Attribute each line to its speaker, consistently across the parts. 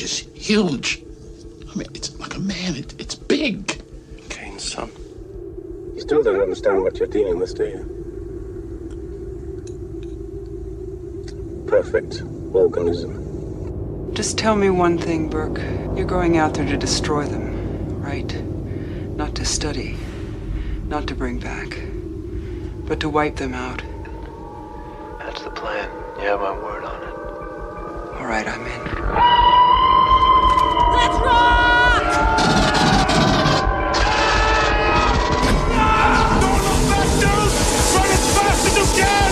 Speaker 1: just huge. I mean, it's like a man. It's big.
Speaker 2: Kane's son.
Speaker 3: You still don't understand what you're dealing with, do you? Perfect organism.
Speaker 4: Just tell me one thing, Burke. You're going out there to destroy them, right? Not to study, not to bring back, but to wipe them out.
Speaker 2: That's the plan. You have my word on it.
Speaker 4: All right, I'm in.
Speaker 5: Let's rock!
Speaker 6: Don't look back, dude! Run as fast as you can!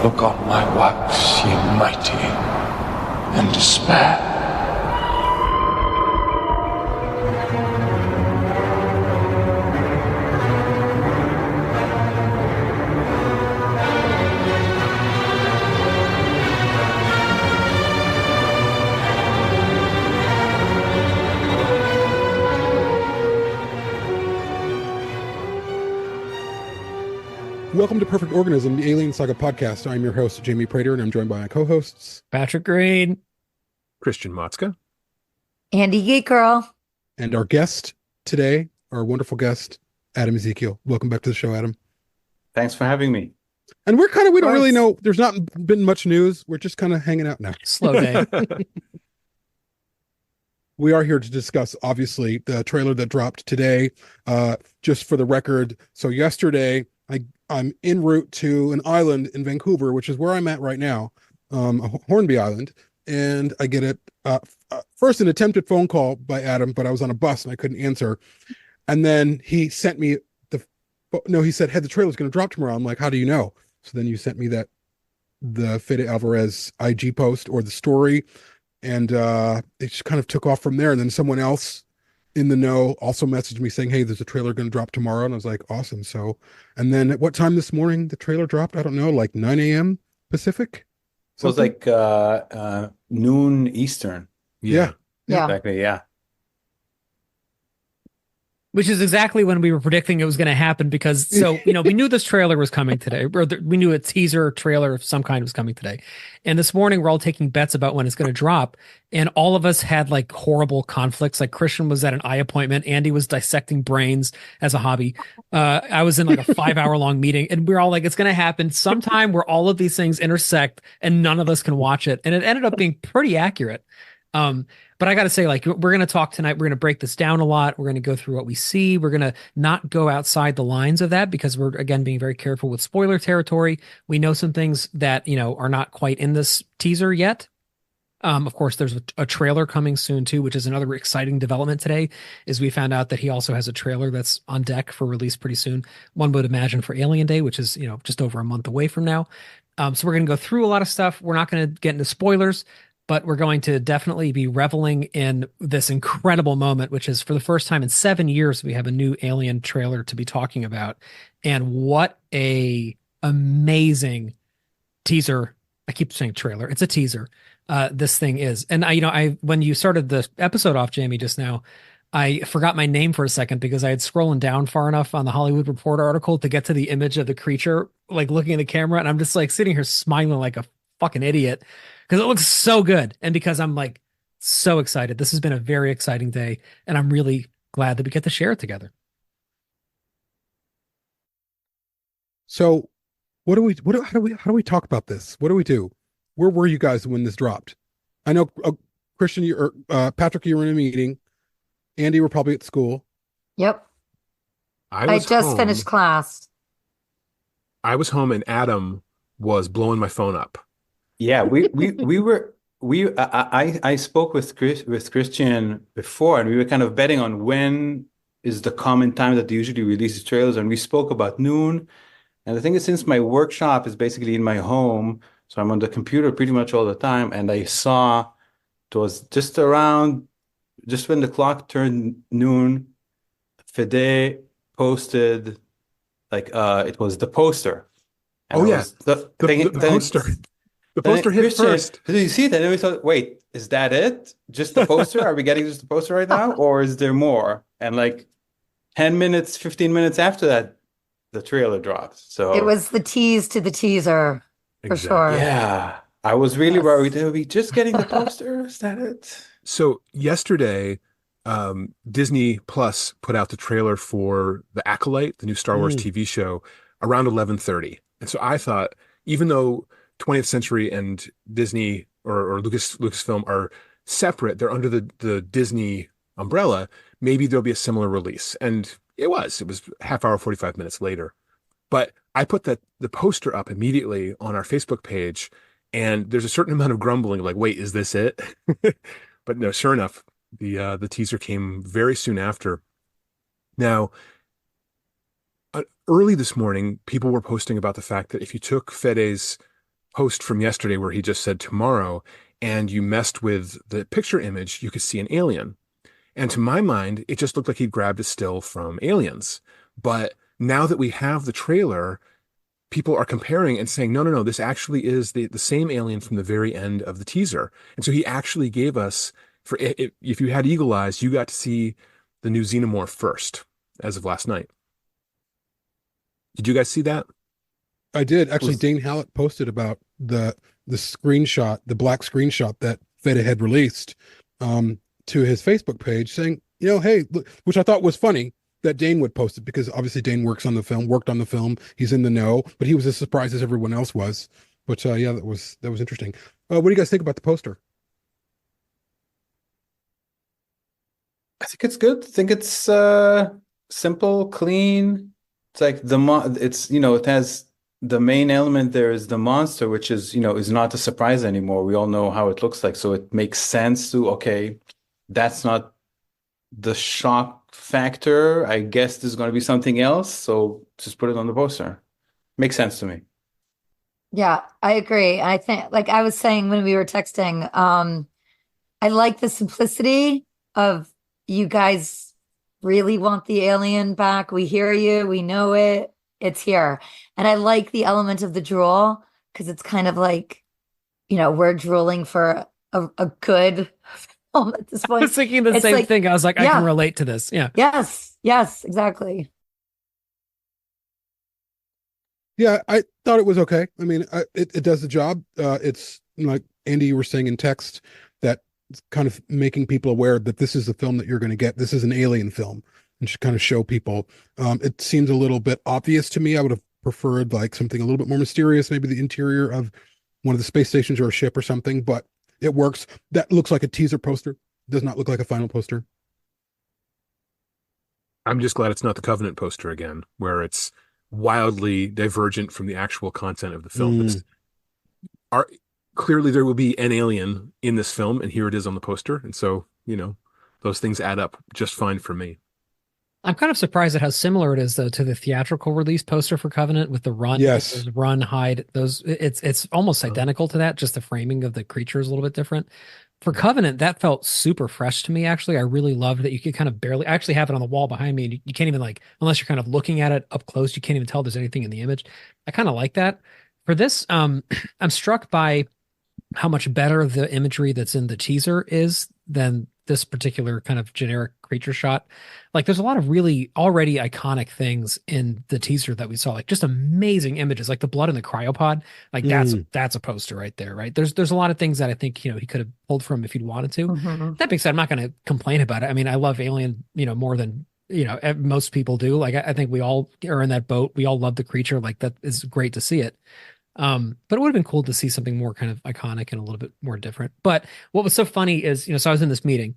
Speaker 1: Look on my works, ye mighty, and despair.
Speaker 7: Welcome to Perfect Organism, the Alien Saga podcast. I'm your host, Jaime Prater, and I'm joined by my co-hosts,
Speaker 8: Patrick Green,
Speaker 9: Christian Motzka,
Speaker 5: Andie Geek Girl,
Speaker 7: and our guest today, our wonderful guest, Adam Ezekiel. Welcome back to the show, Adam.
Speaker 10: Thanks for having me.
Speaker 7: And we don't really know, there's not been much news. We're just kind of hanging out now.
Speaker 8: Slow day.
Speaker 7: We are here to discuss, obviously, the trailer that dropped today. Just for the record, so yesterday, I'm en route to an island in Vancouver, which is where I'm at right now, Hornby Island, and I get first an attempted phone call by Adam, but I was on a bus and I couldn't answer. And then he sent me he said, hey, the trailer's going to drop tomorrow. I'm like, how do you know? So then you sent me the Fede Alvarez IG post or the story, and it just kind of took off from there. And then someone else in the know also messaged me saying, hey, there's a trailer going to drop tomorrow. And I was like, awesome. So, and then at what time this morning the trailer dropped? I don't know, like 9 a.m. Pacific?
Speaker 10: So it was like noon Eastern.
Speaker 7: Yeah.
Speaker 10: Exactly, yeah.
Speaker 8: Which is exactly when we were predicting it was going to happen because, we knew this trailer was coming today, or we knew a teaser trailer of some kind was coming today. And this morning we're all taking bets about when it's going to drop. And all of us had like horrible conflicts. Like Christian was at an eye appointment. Andie was dissecting brains as a hobby. I was in like a 5-hour long meeting, and we we're all like, it's going to happen sometime where all of these things intersect and none of us can watch it. And it ended up being pretty accurate. But I got to say, like, we're going to talk tonight. We're going to break this down a lot. We're going to go through what we see. We're going to not go outside the lines of that because we're, again, being very careful with spoiler territory. We know some things that, are not quite in this teaser yet. Of course, there's a trailer coming soon, too, which is another exciting development today, is we found out that he also has a trailer that's on deck for release pretty soon. One would imagine for Alien Day, which is, just over a month away from now. So we're going to go through a lot of stuff. We're not going to get into spoilers, but we're going to definitely be reveling in this incredible moment, which is for the first time in 7 years, we have a new Alien trailer to be talking about. And what a amazing teaser. I keep saying trailer. It's a teaser. This thing is. And I when you started the episode off, Jaime, just now, I forgot my name for a second because I had scrolling down far enough on the Hollywood Reporter article to get to the image of the creature, like looking at the camera. And I'm just like sitting here smiling like a fucking idiot because it looks so good. And because I'm like so excited. This has been a very exciting day, and I'm really glad that we get to share it together.
Speaker 7: So how do we talk about this? What do we do? Where were you guys when this dropped? I know Christian, Patrick, you were in a meeting. Andie, were probably at school.
Speaker 5: Yep.
Speaker 9: I
Speaker 5: just finished class.
Speaker 9: I was home and Adam was blowing my phone up.
Speaker 10: Yeah, I spoke with Christian before, and we were kind of betting on when is the common time that they usually release the trailers, and we spoke about noon. And the thing is, since my workshop is basically in my home, so I'm on the computer pretty much all the time, and I saw it was just when the clock turned noon, Fede posted it was the poster.
Speaker 9: And the poster. The poster hit first.
Speaker 10: Did you see that? And we thought, wait, is that it? Just the poster? Are we getting just the poster right now? Or is there more? And like 10 minutes, 15 minutes after that, the trailer dropped. So
Speaker 5: it was the tease to the teaser, for sure.
Speaker 10: Yeah. I was really worried. Are we just getting the poster? Is that it?
Speaker 6: So yesterday, Disney Plus put out the trailer for The Acolyte, the new Star Wars TV show, around 11:30. And so I thought, even though 20th Century and Disney or Lucasfilm are separate, they're under the Disney umbrella, maybe there'll be a similar release. And it was half hour, 45 minutes later. But I put the poster up immediately on our Facebook page, and there's a certain amount of grumbling, like, wait, is this it? But no, sure enough, the teaser came very soon after. Now, early this morning, people were posting about the fact that if you took Fede's post from yesterday where he just said tomorrow, and you messed with the picture image, you could see an alien. And to my mind, it just looked like he'd grabbed a still from Aliens. But now that we have the trailer, people are comparing and saying, no, this actually is the same alien from the very end of the teaser. And so he actually gave us, if you had eagle eyes, you got to see the new xenomorph first, as of last night. Did you guys see that?
Speaker 7: I did. Actually, Dane Hallett posted about the screenshot, the black screenshot that Fede had released to his Facebook page saying, hey, look, which I thought was funny that Dane would post it, because obviously Dane worked on the film. He's in the know, but he was as surprised as everyone else was. But yeah, that was interesting. What do you guys think about the poster?
Speaker 10: I think it's good. I think it's simple, clean. It's like it has the main element there is the monster, which is not a surprise anymore. We all know how it looks like, so it makes sense to, okay, that's not the shock factor. I guess there's going to be something else, so just put it on the poster. Makes sense to me.
Speaker 5: Yeah, I agree. I think, like I was saying when we were texting, I like the simplicity of, you guys really want the alien back. We hear you. We know it. It's here. And I like the element of the drool, because it's kind of like, we're drooling for a good film at this point.
Speaker 8: I was thinking the same thing. I was like, I can relate to this. Yeah.
Speaker 5: Yes, exactly.
Speaker 7: Yeah, I thought it was okay. I mean, it does the job. It's like Andie, you were saying in text, that it's kind of making people aware that this is the film that you're going to get. This is an alien film, and should kind of show people. It seems a little bit obvious to me. I would have preferred like something a little bit more mysterious, maybe the interior of one of the space stations or a ship or something, but it works. That looks like a teaser poster. Does not look like a final poster.
Speaker 6: I'm just glad it's not the Covenant poster again, where it's wildly divergent from the actual content of the film. Clearly there will be an alien in this film, and here it is on the poster. And so, those things add up just fine for me.
Speaker 8: I'm kind of surprised at how similar it is, though, to the theatrical release poster for Covenant with the run.
Speaker 7: Yes.
Speaker 8: Run, hide, those. It's almost identical to that. Just the framing of the creature is a little bit different. For Covenant, that felt super fresh to me, actually. I really loved that you could kind of I actually have it on the wall behind me, and you can't even, unless you're kind of looking at it up close, you can't even tell there's anything in the image. I kind of like that. For this, I'm struck by how much better the imagery that's in the teaser is than this particular kind of generic creature shot. Like, there's a lot of really already iconic things in the teaser that we saw, like just amazing images, like the blood in the cryopod. Like that's a poster right there, right? There's a lot of things that I think, he could have pulled from if he'd wanted to. That being said, I'm not going to complain about it. I mean, I love Alien, more than, most people do. Like, I think we all are in that boat. We all love the creature. Like, that is great to see it. But it would have been cool to see something more kind of iconic and a little bit more different. But what was so funny is, so I was in this meeting,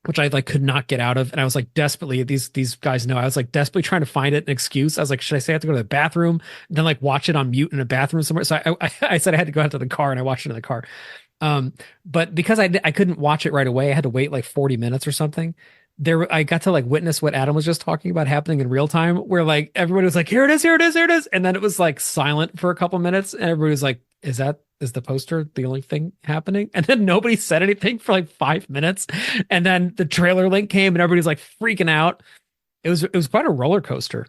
Speaker 8: which I could not get out of. And I was desperately, these guys know, I was desperately trying to find an excuse. I was should I say I have to go to the bathroom? And then watch it on mute in a bathroom somewhere. So I said I had to go out to the car, and I watched it in the car. But because I couldn't watch it right away, I had to wait 40 minutes or something. I got to witness what Adam was just talking about happening in real time, where everybody was here it is, here it is, here it is. And then it was silent for a couple minutes. And everybody was is the poster the only thing happening? And then nobody said anything for 5 minutes. And then the trailer link came, and everybody's freaking out. It was quite a roller coaster,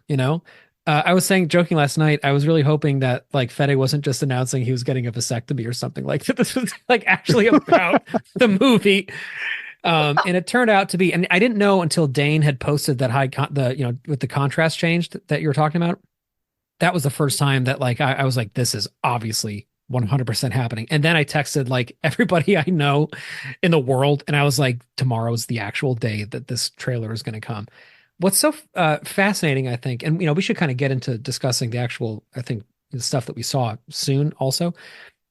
Speaker 8: I was joking last night, I was really hoping that Fede wasn't just announcing he was getting a vasectomy or something, that this was actually about the movie. And it turned out to be, and I didn't know until Dane had posted that with the contrast changed that you were talking about. That was the first time that I was this is obviously 100% happening. And then I texted like everybody I know in the world, and I was like, tomorrow's the actual day that this trailer is going to come. What's so fascinating, I think, and we should kind of get into discussing the actual, I think, the stuff that we saw soon also.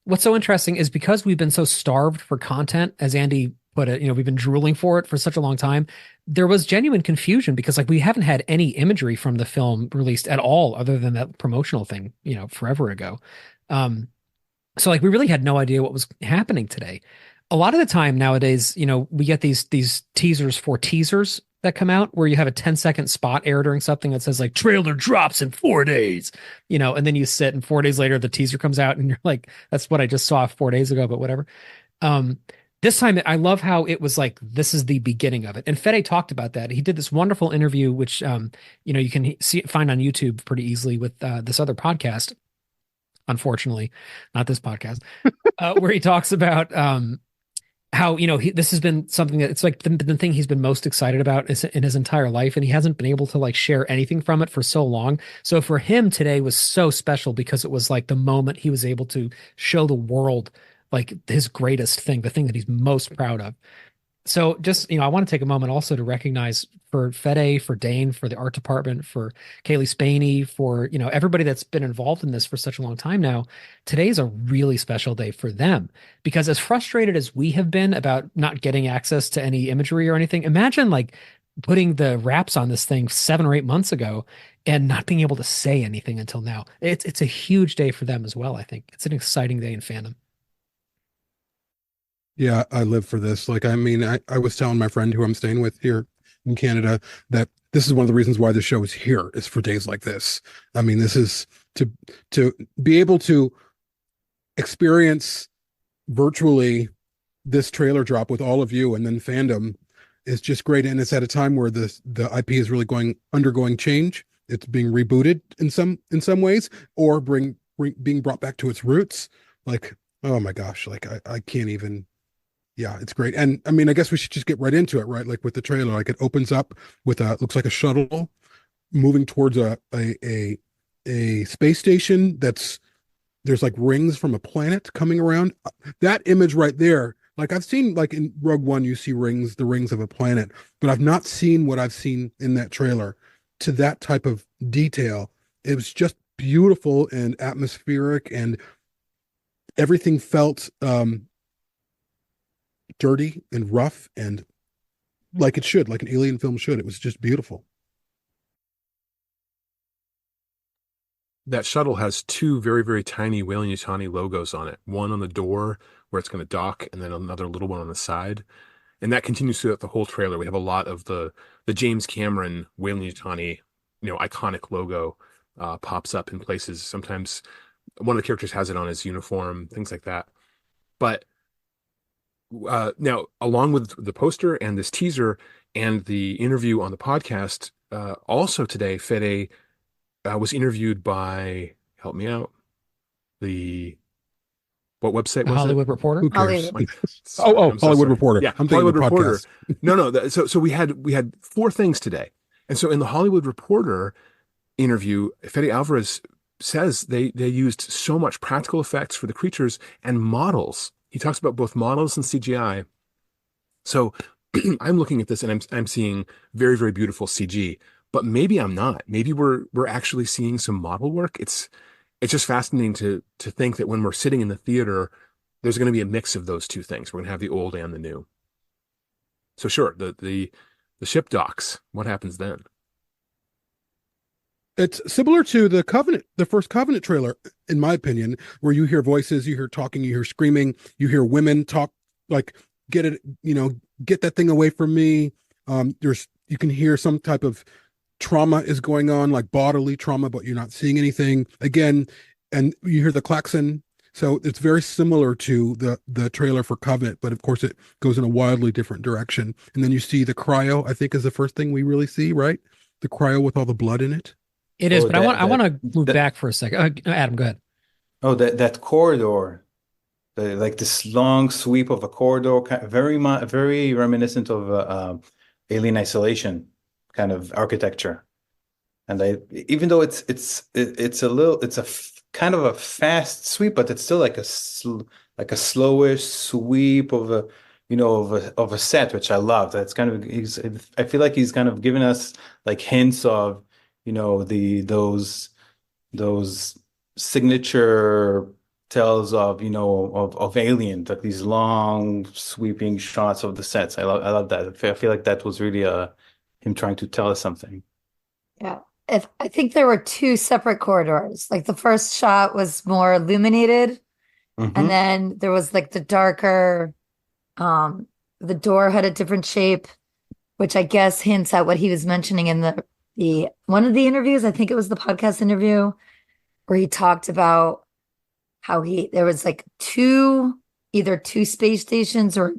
Speaker 8: What's so interesting is because we've been so starved for content, as Andie put it, we've been drooling for it for such a long time. There was genuine confusion because like we haven't had any imagery from the film released at all, other than that promotional thing, forever ago. So like we really had no idea what was happening today. A lot of the time nowadays, we get these teasers for teasers that come out where you have a 10-second spot air during something that says like trailer drops in 4 days, and then you sit and 4 days later the teaser comes out and you're like, that's what I just saw 4 days ago, but whatever. This time I love how it was like, this is the beginning of it. And Fede talked about that. He did this wonderful interview, which, you can find on YouTube pretty easily with this other podcast. Unfortunately, not this podcast, where he talks about how this has been something that it's like the thing he's been most excited about in his entire life, and he hasn't been able to like share anything from it for so long. So for him today was so special because it was like the moment he was able to show the world like his greatest thing, the thing that he's most proud of. So just, I want to take a moment also to recognize for Fede, for Dane, for the art department, for Kaylee Spaney, for, everybody that's been involved in this for such a long time now. Today's a really special day for them because as frustrated as we have been about not getting access to any imagery or anything, imagine like putting the wraps on this thing 7 or 8 months ago and not being able to say anything until now. It's a huge day for them as well. I think it's an exciting day in fandom.
Speaker 7: Yeah, I live for this. Like, I mean, I was telling my friend who I'm staying with here in Canada that this is one of the reasons why the show is here, is for days like this. I mean, this is to be able to experience virtually this trailer drop with all of you and then fandom is just great. And it's at a time where the IP is really undergoing change. It's being rebooted in some ways, or being brought back to its roots. Like, oh my gosh, like I can't even. Yeah, it's great. And I mean, I guess we should just get right into it, right? Like with the trailer, like it opens up with looks like a shuttle moving towards a space station there's like rings from a planet coming around. That image right there, like I've seen like in Rogue One, you see the rings of a planet, but I've not seen what I've seen in that trailer to that type of detail. It was just beautiful and atmospheric, and everything felt dirty and rough and like it should, like an alien film should. It was just beautiful.
Speaker 6: That shuttle has 2 very, very tiny Weyland-Yutani logos on it. One on the door where it's going to dock, and then another little one on the side. And that continues throughout the whole trailer. We have a lot of the James Cameron Weyland-Yutani, iconic logo pops up in places. Sometimes one of the characters has it on his uniform, things like that. But now, along with the poster and this teaser and the interview on the podcast, also today, Fede was interviewed by, help me out, what website was
Speaker 8: Hollywood
Speaker 6: it?
Speaker 8: Reporter?
Speaker 7: Who cares?
Speaker 8: Hollywood.
Speaker 7: Hollywood Reporter.
Speaker 6: Yeah,
Speaker 7: I'm
Speaker 6: Hollywood
Speaker 7: thinking the
Speaker 6: Reporter.
Speaker 7: podcast.
Speaker 6: No. So we had 4 things today, and so in the Hollywood Reporter interview, Fede Alvarez says they used so much practical effects for the creatures and models. He talks about both models and CGI. So I'm looking at this and I'm seeing very, very beautiful CG, but maybe I'm not. Maybe we're actually seeing some model work. It's just fascinating to think that when we're sitting in the theater, there's going to be a mix of those 2 things. We're going to have the old and the new. So sure, the ship docks. What happens then?
Speaker 7: It's similar to the first Covenant trailer, in my opinion, where you hear voices, you hear talking, you hear screaming, you hear women talk like, get it, get that thing away from me. You can hear some type of trauma is going on, like bodily trauma, but you're not seeing anything again. And you hear the klaxon. So it's very similar to the trailer for Covenant, but of course it goes in a wildly different direction. And then you see the cryo, I think is the first thing we really see, right? The cryo with all the blood in it.
Speaker 8: It is, but I want to move back for a second. Adam, go ahead.
Speaker 10: Oh, that corridor, like this long sweep of a corridor, very reminiscent of Alien Isolation kind of architecture. And even though it's a kind of a fast sweep, but it's still like a slowish sweep of a of a set, which I love. That's kind of I feel like he's kind of giving us like hints of those signature tells of of Alien, like these long sweeping shots of the sets. I love that. I feel like that was really him trying to tell us something.
Speaker 5: Yeah. I think there were two separate corridors. Like the first shot was more illuminated, and then there was like the darker, the door had a different shape, which I guess hints at what he was mentioning in the one of the interviews. I think it was the podcast interview where he talked about how there was like either two space stations or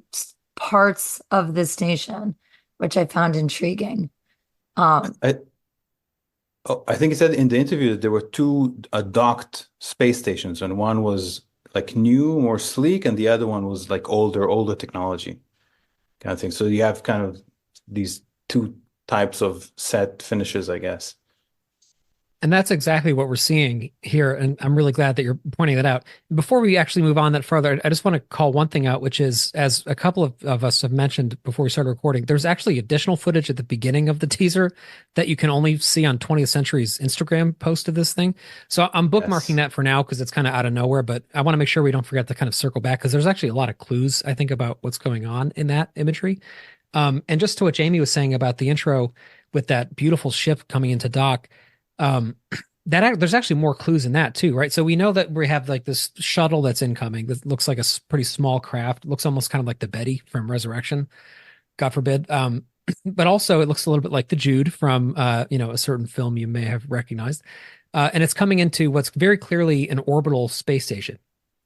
Speaker 5: parts of the station, which I found intriguing.
Speaker 10: I think he said in the interview that there were two docked space stations, and one was like new, more sleek, and the other one was like older technology kind of thing. So you have kind of these two types of set finishes, I guess.
Speaker 8: And that's exactly what we're seeing here. And I'm really glad that you're pointing that out. Before we actually move on that further, I just want to call one thing out, which is, as a couple of us have mentioned before we started recording, there's actually additional footage at the beginning of the teaser that you can only see on 20th Century's Instagram post of this thing. So I'm bookmarking that for now because it's kind of out of nowhere, but I want to make sure we don't forget to kind of circle back because there's actually a lot of clues, I think, about what's going on in that imagery. And just to what Jaime was saying about the intro with that beautiful ship coming into dock, there's actually more clues in that too, right? So we know that we have like this shuttle that's incoming that looks like a pretty small craft. It looks almost kind of like the Betty from Resurrection, God forbid. But also it looks a little bit like the Jude from a certain film you may have recognized. And it's coming into what's very clearly an orbital space station.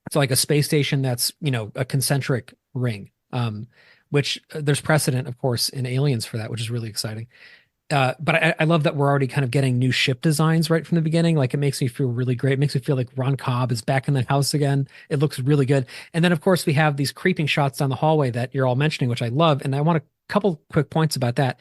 Speaker 8: It's like a space station that's a concentric ring, which there's precedent, of course, in Aliens for that, which is really exciting. But I love that we're already kind of getting new ship designs right from the beginning. Like, it makes me feel really great. It makes me feel like Ron Cobb is back in the house again. It looks really good. And then, of course, we have these creeping shots down the hallway that you're all mentioning, which I love. And I want a couple quick points about that.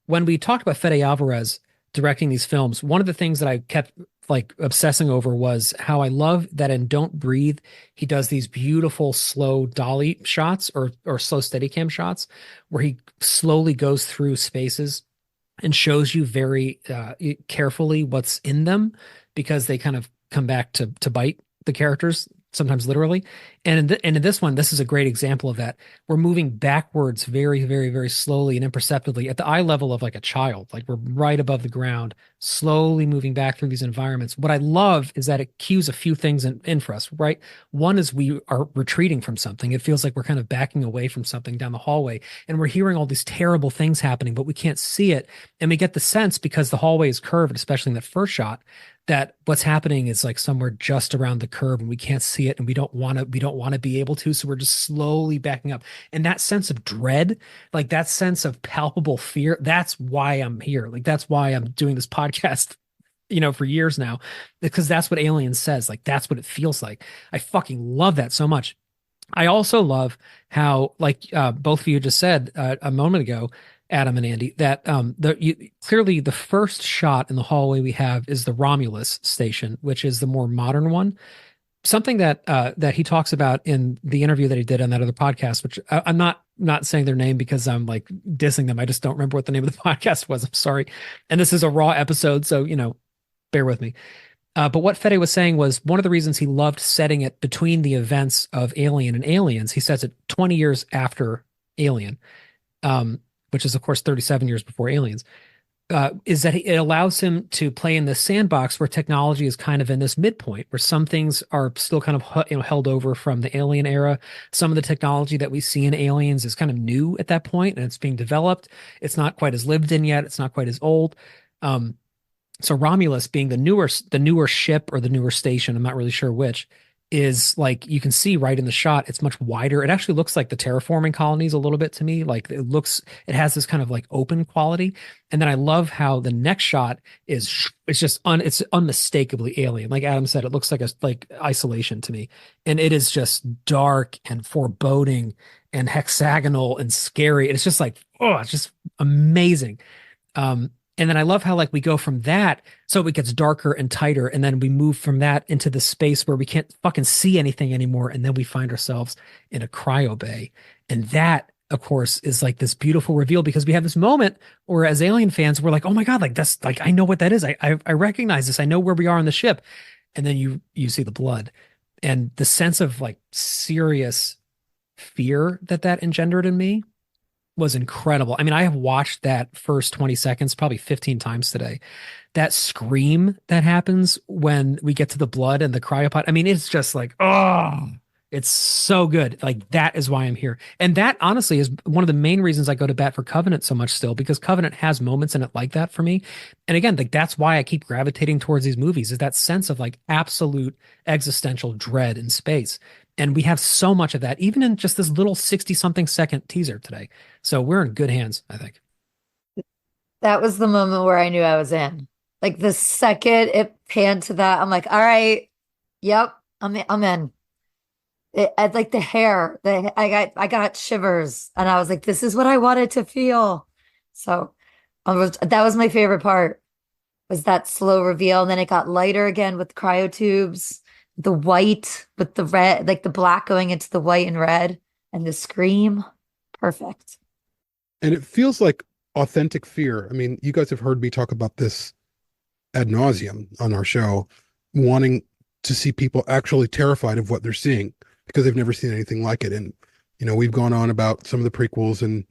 Speaker 8: When we talked about Fede Alvarez directing these films, one of the things that I kept like obsessing over was how I love that in Don't Breathe, he does these beautiful slow dolly shots or slow Steadicam shots where he slowly goes through spaces and shows you very carefully what's in them, because they kind of come back to bite the characters, sometimes literally. And in this one, this is a great example of that. We're moving backwards very, very, very slowly and imperceptibly at the eye level of like a child. Like, we're right above the ground, slowly moving back through these environments. What I love is that it cues a few things in for us, right? One is we are retreating from something. It feels like we're kind of backing away from something down the hallway, and we're hearing all these terrible things happening, but we can't see it. And we get the sense, because the hallway is curved, especially in that first shot, that what's happening is like somewhere just around the curve and we can't see it, and we don't want to be able to. So we're just slowly backing up. And that sense of dread, like that sense of palpable fear, that's why I'm here. Like, that's why I'm doing this podcast, for years now, because that's what Alien says. Like, that's what it feels like. I fucking love that so much. I also love how, like both of you just said a moment ago, Adam and Andie, that clearly the first shot in the hallway we have is the Romulus station, which is the more modern one. Something that he talks about in the interview that he did on that other podcast, which I'm not saying their name because I'm like dissing them. I just don't remember what the name of the podcast was. I'm sorry. And this is a raw episode, so bear with me. But what Fede was saying was one of the reasons he loved setting it between the events of Alien and Aliens. He sets it 20 years after Alien, which is, of course, 37 years before Aliens, is that it allows him to play in this sandbox where technology is kind of in this midpoint, where some things are still kind of held over from the Alien era. Some of the technology that we see in Aliens is kind of new at that point, and it's being developed. It's not quite as lived in yet. It's not quite as old. So Romulus, being the newer ship or the newer station, I'm not really sure which, is like, you can see right in the shot, it's much wider. It actually looks like the terraforming colonies a little bit to me. Like, it has this kind of like open quality. And then I love how the next shot it's unmistakably Alien. Like Adam said, it looks like Isolation to me. And it is just dark and foreboding and hexagonal and scary. And it's just like, oh, it's just amazing. And then I love how like we go from that, so it gets darker and tighter, and then we move from that into the space where we can't fucking see anything anymore, and then we find ourselves in a cryo bay. And that, of course, is like this beautiful reveal, because we have this moment where as Alien fans, we're like, oh my God, like that's like, I know what that is. I recognize this. I know where we are on the ship. And then you see the blood, and the sense of like serious fear that engendered in me was incredible. I mean, I have watched that first 20 seconds probably 15 times today. That scream that happens when we get to the blood and the cryopod. I mean, it's just like, oh, it's so good. Like, that is why I'm here. And that honestly is one of the main reasons I go to bat for Covenant so much still, because Covenant has moments in it like that for me. And again, like that's why I keep gravitating towards these movies, is that sense of like absolute existential dread in space. And we have so much of that, even in just this little 60-something second teaser today. So we're in good hands, I think.
Speaker 5: That was the moment where I knew I was in. Like the second it panned to that, I'm like, all right, yep, I'm in. I like the hair. I got shivers, and I was like, this is what I wanted to feel. So that was my favorite part, was that slow reveal. And then it got lighter again with cryotubes, the white with the red, like the black going into the white and red, and the scream. Perfect.
Speaker 7: And it feels like authentic fear. I mean, you guys have heard me talk about this ad nauseum on our show, wanting to see people actually terrified of what they're seeing because they've never seen anything like it. And, you know, we've gone on about some of the prequels, and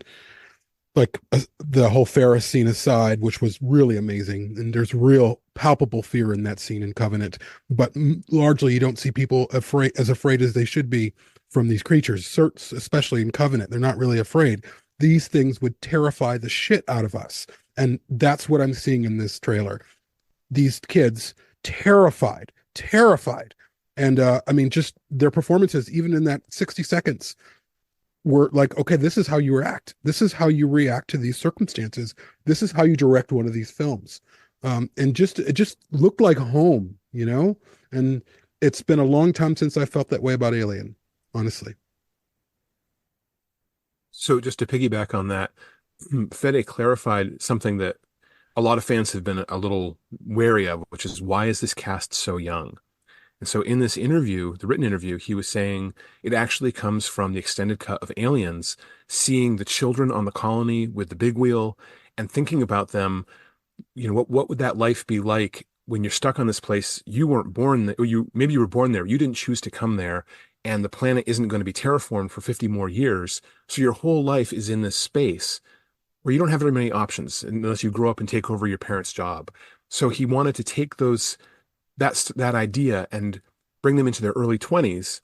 Speaker 7: like the whole Ferris scene aside, which was really amazing. And there's real palpable fear in that scene in Covenant, but largely you don't see people afraid as they should be from these creatures, especially in Covenant. They're not really afraid. These things would terrify the shit out of us. And that's what I'm seeing in this trailer. These kids terrified. And I mean, just their performances, even in that 60 seconds, were like, okay, this is how you react. This is how you react to these circumstances. This is how you direct one of these films. And it just looked like home, you know? And it's been a long time since I felt that way about Alien, honestly.
Speaker 6: So just to piggyback on that, Fede clarified something that a lot of fans have been a little wary of, which is, why is this cast so young? And so in this interview, the written interview, he was saying it actually comes from the extended cut of Aliens, seeing the children on the colony with the big wheel and thinking about them, you know, what would that life be like when you're stuck on this place? You weren't born there, or maybe you were born there, you didn't choose to come there, and the planet isn't going to be terraformed for 50 more years. So your whole life is in this space where you don't have very many options unless you grow up and take over your parents' job. So he wanted to take that idea and bring them into their early 20s,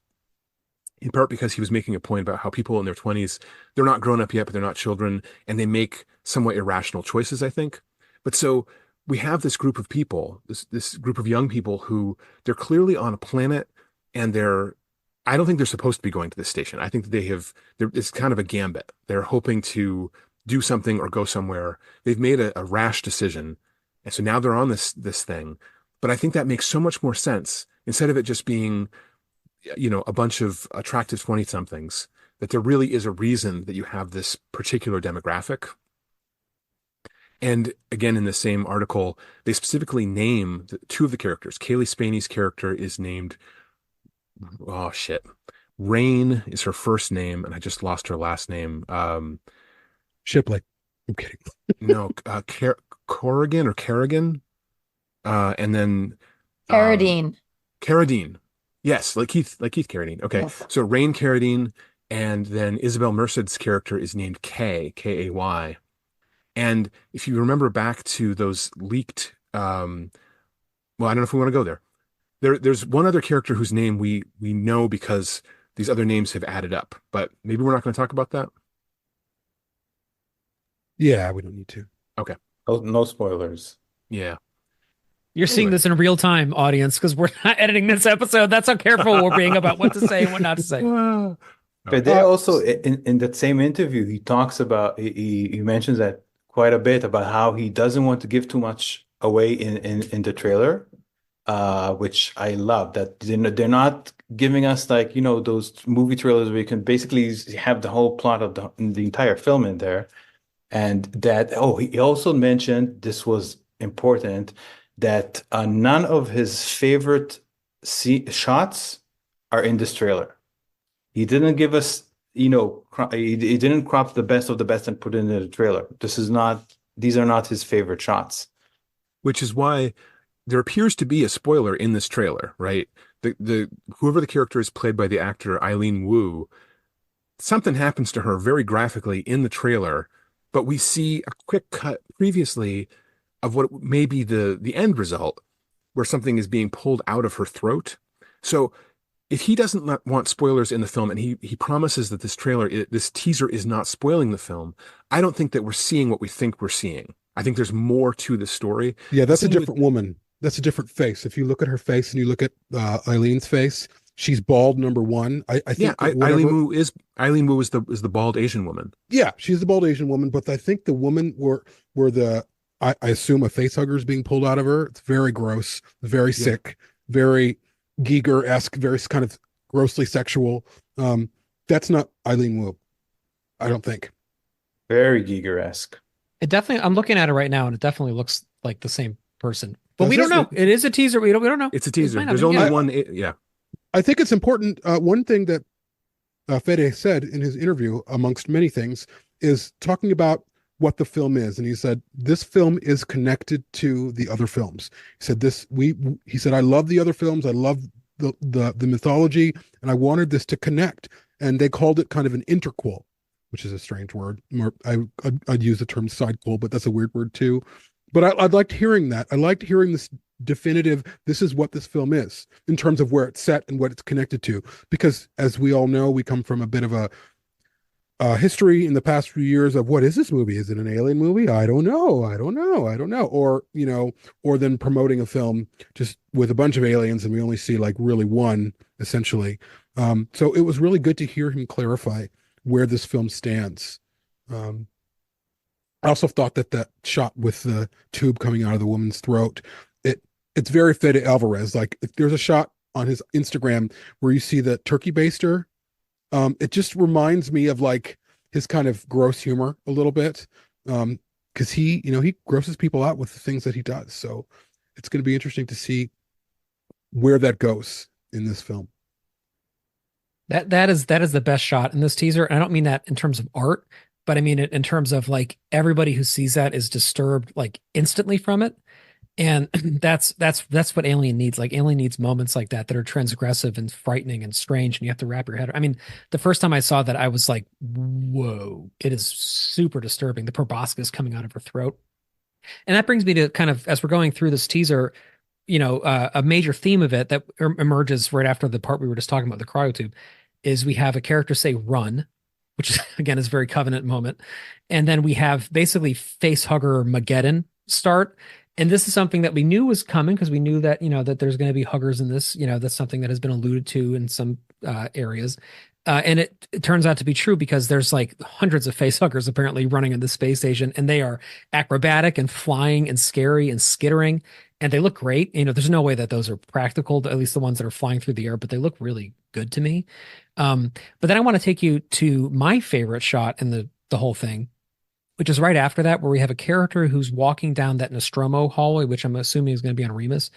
Speaker 6: in part because he was making a point about how people in their 20s, they're not grown up yet, but they're not children, and they make somewhat irrational choices, I think. But so we have this group of people, this group of young people who they're clearly on a planet, and I don't think they're supposed to be going to this station. I think that it's kind of a gambit. They're hoping to do something or go somewhere. They've made a rash decision. And so now they're on this thing. But I think that makes so much more sense, instead of it just being, you know, a bunch of attractive 20-somethings, that there really is a reason that you have this particular demographic. And again, in the same article, they specifically name two of the characters. Kaylee Spaney's character is named, Rain is her first name, and I just lost her last name.
Speaker 7: Shipley. I'm kidding.
Speaker 6: No, Corrigan or Kerrigan. And then
Speaker 5: Carradine.
Speaker 6: Carradine. Yes, like Keith Carradine. Okay. Yes. So Rain Carradine, and then Isabel Merced's character is named Kay, K-A-Y. And if you remember back to those leaked, well, I don't know if we want to go there. There's one other character whose name we know because these other names have added up, but maybe we're not going to talk about that.
Speaker 7: Yeah, we don't need to.
Speaker 6: Okay.
Speaker 10: No spoilers.
Speaker 6: Yeah.
Speaker 8: You're seeing this in real time, audience, because we're not editing this episode. That's how careful we're being about what to say and what not to say.
Speaker 10: But they also, in that same interview, he talks about, he mentions that quite a bit, about how he doesn't want to give too much away in the trailer, which I love. That they're not giving us, like, you know, those movie trailers where you can basically have the whole plot of the entire film in there. And that, he also mentioned, this was important, that none of his favorite shots are in this trailer. He didn't give us, he didn't crop the best of the best and put it in the trailer. These are not his favorite shots.
Speaker 6: Which is why there appears to be a spoiler in this trailer, right? The whoever the character is played by the actor Eileen Wu, something happens to her very graphically in the trailer, but we see a quick cut previously of what may be the end result, where something is being pulled out of her throat. So if he doesn't want spoilers in the film, and he promises that this teaser is not spoiling the film, I don't think that we're seeing what we think we're seeing. I think there's more to the story.
Speaker 7: Yeah, that's a different woman. That's a different face. If you look at her face and you look at Eileen's face, she's bald. Number one, I think
Speaker 6: Eileen Wu is the bald Asian woman.
Speaker 7: Yeah, she's the bald Asian woman. But I think the woman were the I assume a face hugger is being pulled out of her. It's very gross, very sick, very Giger-esque, very kind of grossly sexual. That's not Eileen Wu, I don't think.
Speaker 10: Very Giger-esque.
Speaker 8: It definitely. I'm looking at it right now, and it definitely looks like the same person. But we don't know. It is a teaser. We don't know.
Speaker 6: It's a teaser. There's only one. Yeah.
Speaker 7: I think it's important. One thing that Fede said in his interview, amongst many things, is talking about what the film is. And he said, this film is connected to the other films. He said, he said, I love the other films. I love the mythology, and I wanted this to connect. And they called it kind of an interquel, which is a strange word. I'd use the term sidequel, but that's a weird word too. But I liked hearing that. I liked hearing this definitive, this is what this film is in terms of where it's set and what it's connected to. Because as we all know, we come from a bit of a history in the past few years of, what is this movie? Is it an alien movie? I don't know. Or then promoting a film just with a bunch of aliens and we only see like really one, essentially. So it was really good to hear him clarify where this film stands. I also thought that shot with the tube coming out of the woman's throat, it's very Fede Alvarez. Like, if there's a shot on his Instagram where you see the turkey baster, it just reminds me of like his kind of gross humor a little bit, because he grosses people out with the things that he does. So it's going to be interesting to see where that goes in this film.
Speaker 8: That is the best shot in this teaser. And I don't mean that in terms of art, but I mean it in terms of like everybody who sees that is disturbed like instantly from it. And that's what Alien needs. Like, Alien needs moments like that are transgressive and frightening and strange, and you have to wrap your head. I mean, the first time I saw that, I was like, whoa, it is super disturbing. The proboscis coming out of her throat. And that brings me to kind of, as we're going through this teaser, a major theme of it that emerges right after the part we were just talking about, the cryotube, is we have a character say run, which is, again, is a very Covenant moment. And then we have basically face hugger Mageddon start. And this is something that we knew was coming, because we knew that, that there's going to be huggers in this, that's something that has been alluded to in some areas. And it turns out to be true, because there's like hundreds of face huggers apparently running in the space station, and they are acrobatic and flying and scary and skittering, and they look great. There's no way that those are practical, at least the ones that are flying through the air, but they look really good to me. But then I want to take you to my favorite shot in the whole thing, which is right after that, where we have a character who's walking down that Nostromo hallway, which I'm assuming is going to be on Remus.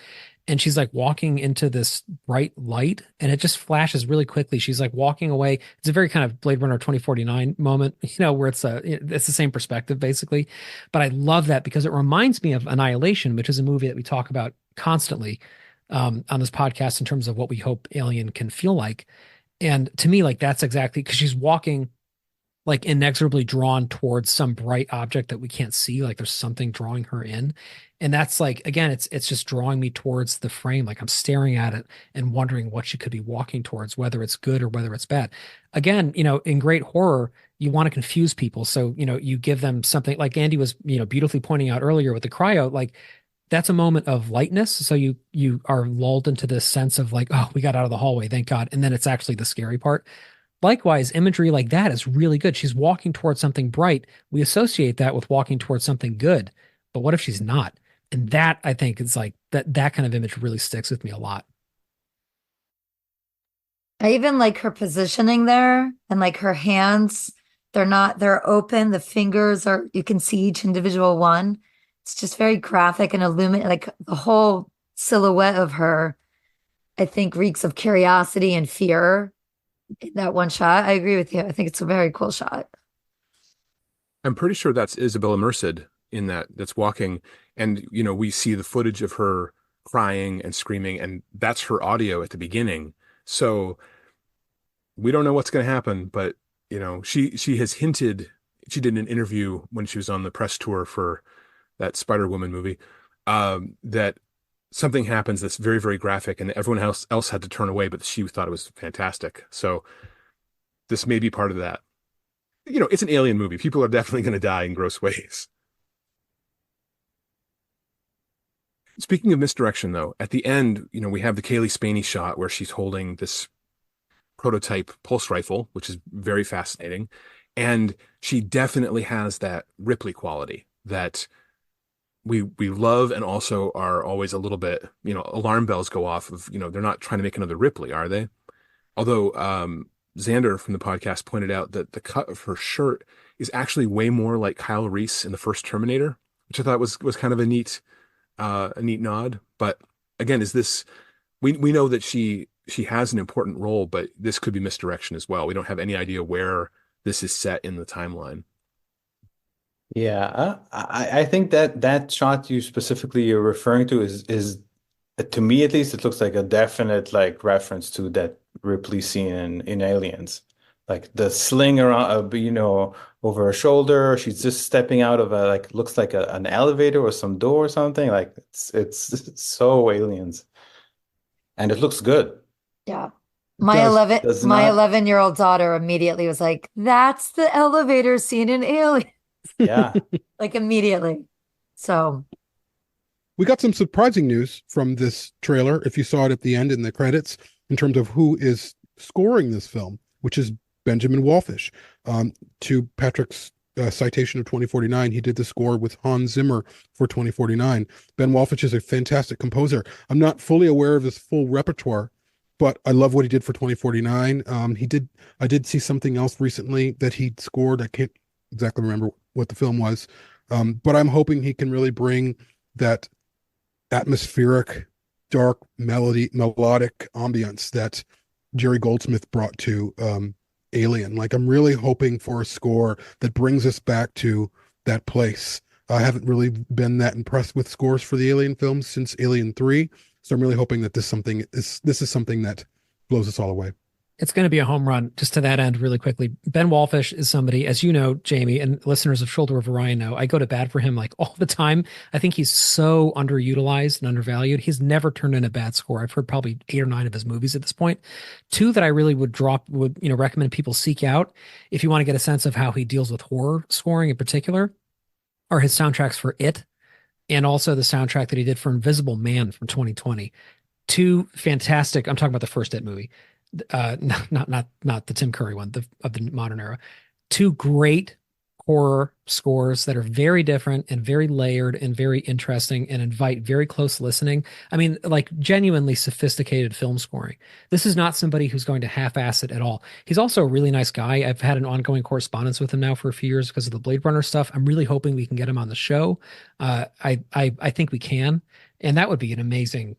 Speaker 8: And she's like walking into this bright light, and it just flashes really quickly. She's like walking away. It's a very kind of Blade Runner 2049 moment, where it's the same perspective basically. But I love that because it reminds me of Annihilation, which is a movie that we talk about constantly on this podcast in terms of what we hope Alien can feel like. And to me, like, that's exactly, because she's walking like inexorably drawn towards some bright object that we can't see. Like, there's something drawing her in. And that's like, again, it's just drawing me towards the frame. Like, I'm staring at it and wondering what she could be walking towards, whether it's good or whether it's bad. Again, in great horror, you want to confuse people. So, you give them something like Andie was, beautifully pointing out earlier with the cryo, like, that's a moment of lightness. So you are lulled into this sense of like, oh, we got out of the hallway, thank God. And then it's actually the scary part. Likewise, imagery like that is really good. She's walking towards something bright. We associate that with walking towards something good. But what if she's not? And that, I think, is like that kind of image really sticks with me a lot.
Speaker 5: I even like her positioning there, and like her hands they're open. The fingers are, you can see each individual one. It's just very graphic and illuminate. Like the whole silhouette of her, I think, reeks of curiosity and fear in that one shot. I agree with you. I think it's a very cool shot.
Speaker 6: I'm pretty sure that's Isabella Merced in that's walking. And, we see the footage of her crying and screaming, and that's her audio at the beginning. So we don't know what's going to happen, but, she has hinted, she did an interview when she was on the press tour for that Spider-Woman movie, that something happens that's very, very graphic, and everyone else had to turn away, but she thought it was fantastic. So this may be part of that. It's an alien movie. People are definitely going to die in gross ways. Speaking of misdirection, though, at the end, we have the Kaylee Spaney shot where she's holding this prototype pulse rifle, which is very fascinating. And she definitely has that Ripley quality that we love, and also are always a little bit, alarm bells go off of, they're not trying to make another Ripley, are they? Although Xander from the podcast pointed out that the cut of her shirt is actually way more like Kyle Reese in the first Terminator, which I thought was kind of a neat nod. But again, we know that she has an important role, but this could be misdirection as well. We don't have any idea where this is set in the timeline.
Speaker 10: Yeah, I think that shot you're referring to is to me at least, it looks like a definite reference to that Ripley scene in Aliens, like the sling around, over her shoulder. She's just stepping out of looks like an elevator or some door or something. Like it's so Aliens, and it looks good.
Speaker 5: Yeah. My 11-year-old daughter immediately was like, "That's the elevator scene in Alien."
Speaker 10: Yeah.
Speaker 5: Immediately. So
Speaker 7: we got some surprising news from this trailer, if you saw it at the end in the credits, in terms of who is scoring this film, which is Benjamin Wallfisch. To Patrick's citation of 2049, he did the score with Hans Zimmer for 2049. Ben Wallfisch is a fantastic composer. I'm not fully aware of his full repertoire, but I love what he did for 2049. I did see something else recently that he scored. I can't exactly remember what the film was, but I'm hoping he can really bring that atmospheric, dark melodic ambience that Jerry Goldsmith brought to Alien. I'm really hoping for a score that brings us back to that place. I haven't really been that impressed with scores for the Alien films since Alien 3, so I'm really hoping that this is something that blows us all away.
Speaker 8: It's going to be a home run. Just to that end, really quickly, Ben Wallfisch is somebody, as you know, Jaime, and listeners of Shoulder of Orion know, I go to bat for him all the time. I think he's so underutilized and undervalued. He's never turned in a bad score. I've heard probably 8 or 9 of his movies at this point. 2 that I really would recommend people seek out if you want to get a sense of how he deals with horror scoring in particular are his soundtracks for It, and also the soundtrack that he did for Invisible Man from 2020. 2 fantastic. I'm talking about the first It movie. Not the Tim Curry one of the modern era. 2 great horror scores that are very different and very layered and very interesting and invite very close listening. I mean, genuinely sophisticated film scoring. This is not somebody who's going to half-ass it at all. He's also a really nice guy. I've had an ongoing correspondence with him now for a few years because of the Blade Runner stuff. I'm really hoping we can get him on the show. I think we can, and that would be an amazing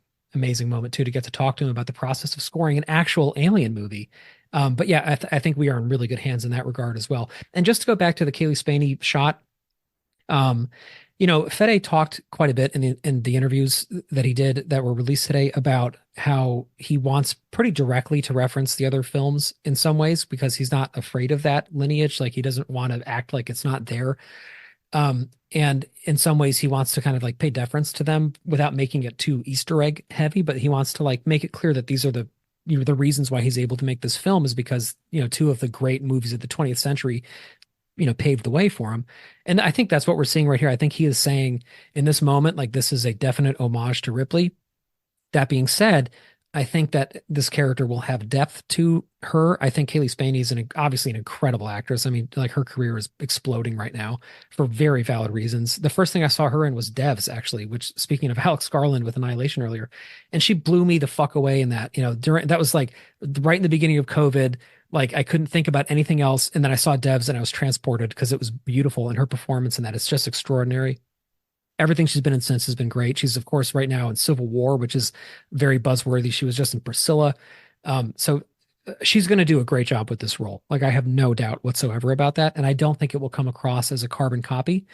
Speaker 8: moment too, to get to talk to him about the process of scoring an actual Alien movie. But yeah, I think we are in really good hands in that regard as well. And just to go back to the Kaylee Spaney shot, Fede talked quite a bit in the interviews that he did that were released today about how he wants pretty directly to reference the other films in some ways because he's not afraid of that lineage. He doesn't want to act like it's not there. And in some ways he wants to kind of pay deference to them without making it too Easter egg heavy, but he wants to make it clear that these are the reasons why he's able to make this film is because, 2 of the great movies of the 20th century, paved the way for him. And I think that's what we're seeing right here. I think he is saying in this moment, this is a definite homage to Ripley. That being said, I think that this character will have depth to her. I think Kaylee Spaney is obviously an incredible actress. I mean, her career is exploding right now for very valid reasons. The first thing I saw her in was Devs, actually, which, speaking of Alex Garland with Annihilation earlier, and she blew me the fuck away in that. That was right in the beginning of COVID. Like I couldn't think about anything else. And then I saw Devs and I was transported because it was beautiful, and her performance in that is just extraordinary. Everything she's been in since has been great. She's of course right now in Civil War, which is very buzzworthy. She was just in Priscilla. So she's going to do a great job with this role. Like I have no doubt whatsoever about that. And I don't think it will come across as a carbon copy.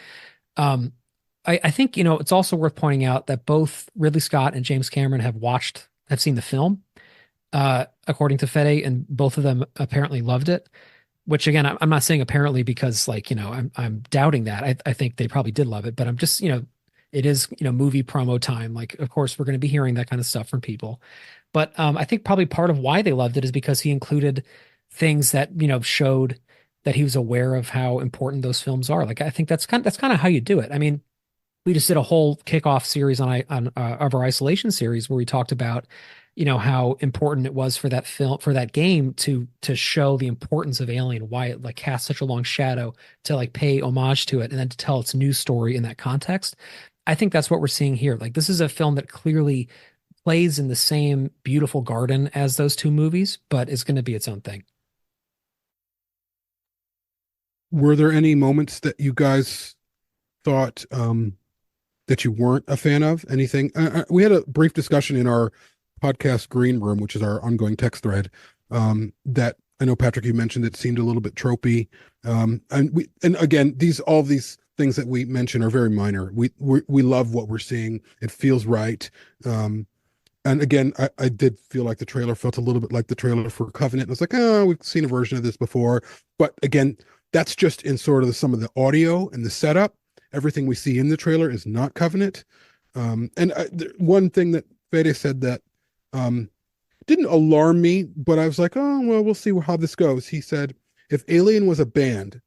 Speaker 8: I think, it's also worth pointing out that both Ridley Scott and James Cameron have seen the film, according to Fede, and both of them apparently loved it. Which again, I'm not saying apparently because I'm doubting that. I think they probably did love it, but I'm just, it is, movie promo time. Like, of course, we're going to be hearing that kind of stuff from people. But I think probably part of why they loved it is because he included things that, showed that he was aware of how important those films are. Like, I think that's kind of how you do it. I mean, we just did a whole kickoff series on of our Isolation series where we talked about, how important it was for that film, for that game to show the importance of Alien, why it like cast such a long shadow, to like pay homage to it, and then to tell its new story in that context. I think that's what we're seeing here. Like this is a film that clearly plays in the same beautiful garden as those two movies, but is going to be its own thing.
Speaker 7: Were there any moments that you guys thought that you weren't a fan of? Anything? We had a brief discussion in our podcast green room, which is our ongoing text thread, that I know, Patrick, you mentioned it seemed a little bit tropey. And again, all these things that we mention are very minor. We love what we're seeing. It feels right. And again, I did feel like the trailer felt a little bit like the trailer for Covenant. I was like, oh, we've seen a version of this before. But again, that's just in sort of some of the audio and the setup. Everything we see in the trailer is not Covenant. One thing that Fede said that didn't alarm me, but I was like, oh, well, we'll see how this goes. He said, if Alien was a band,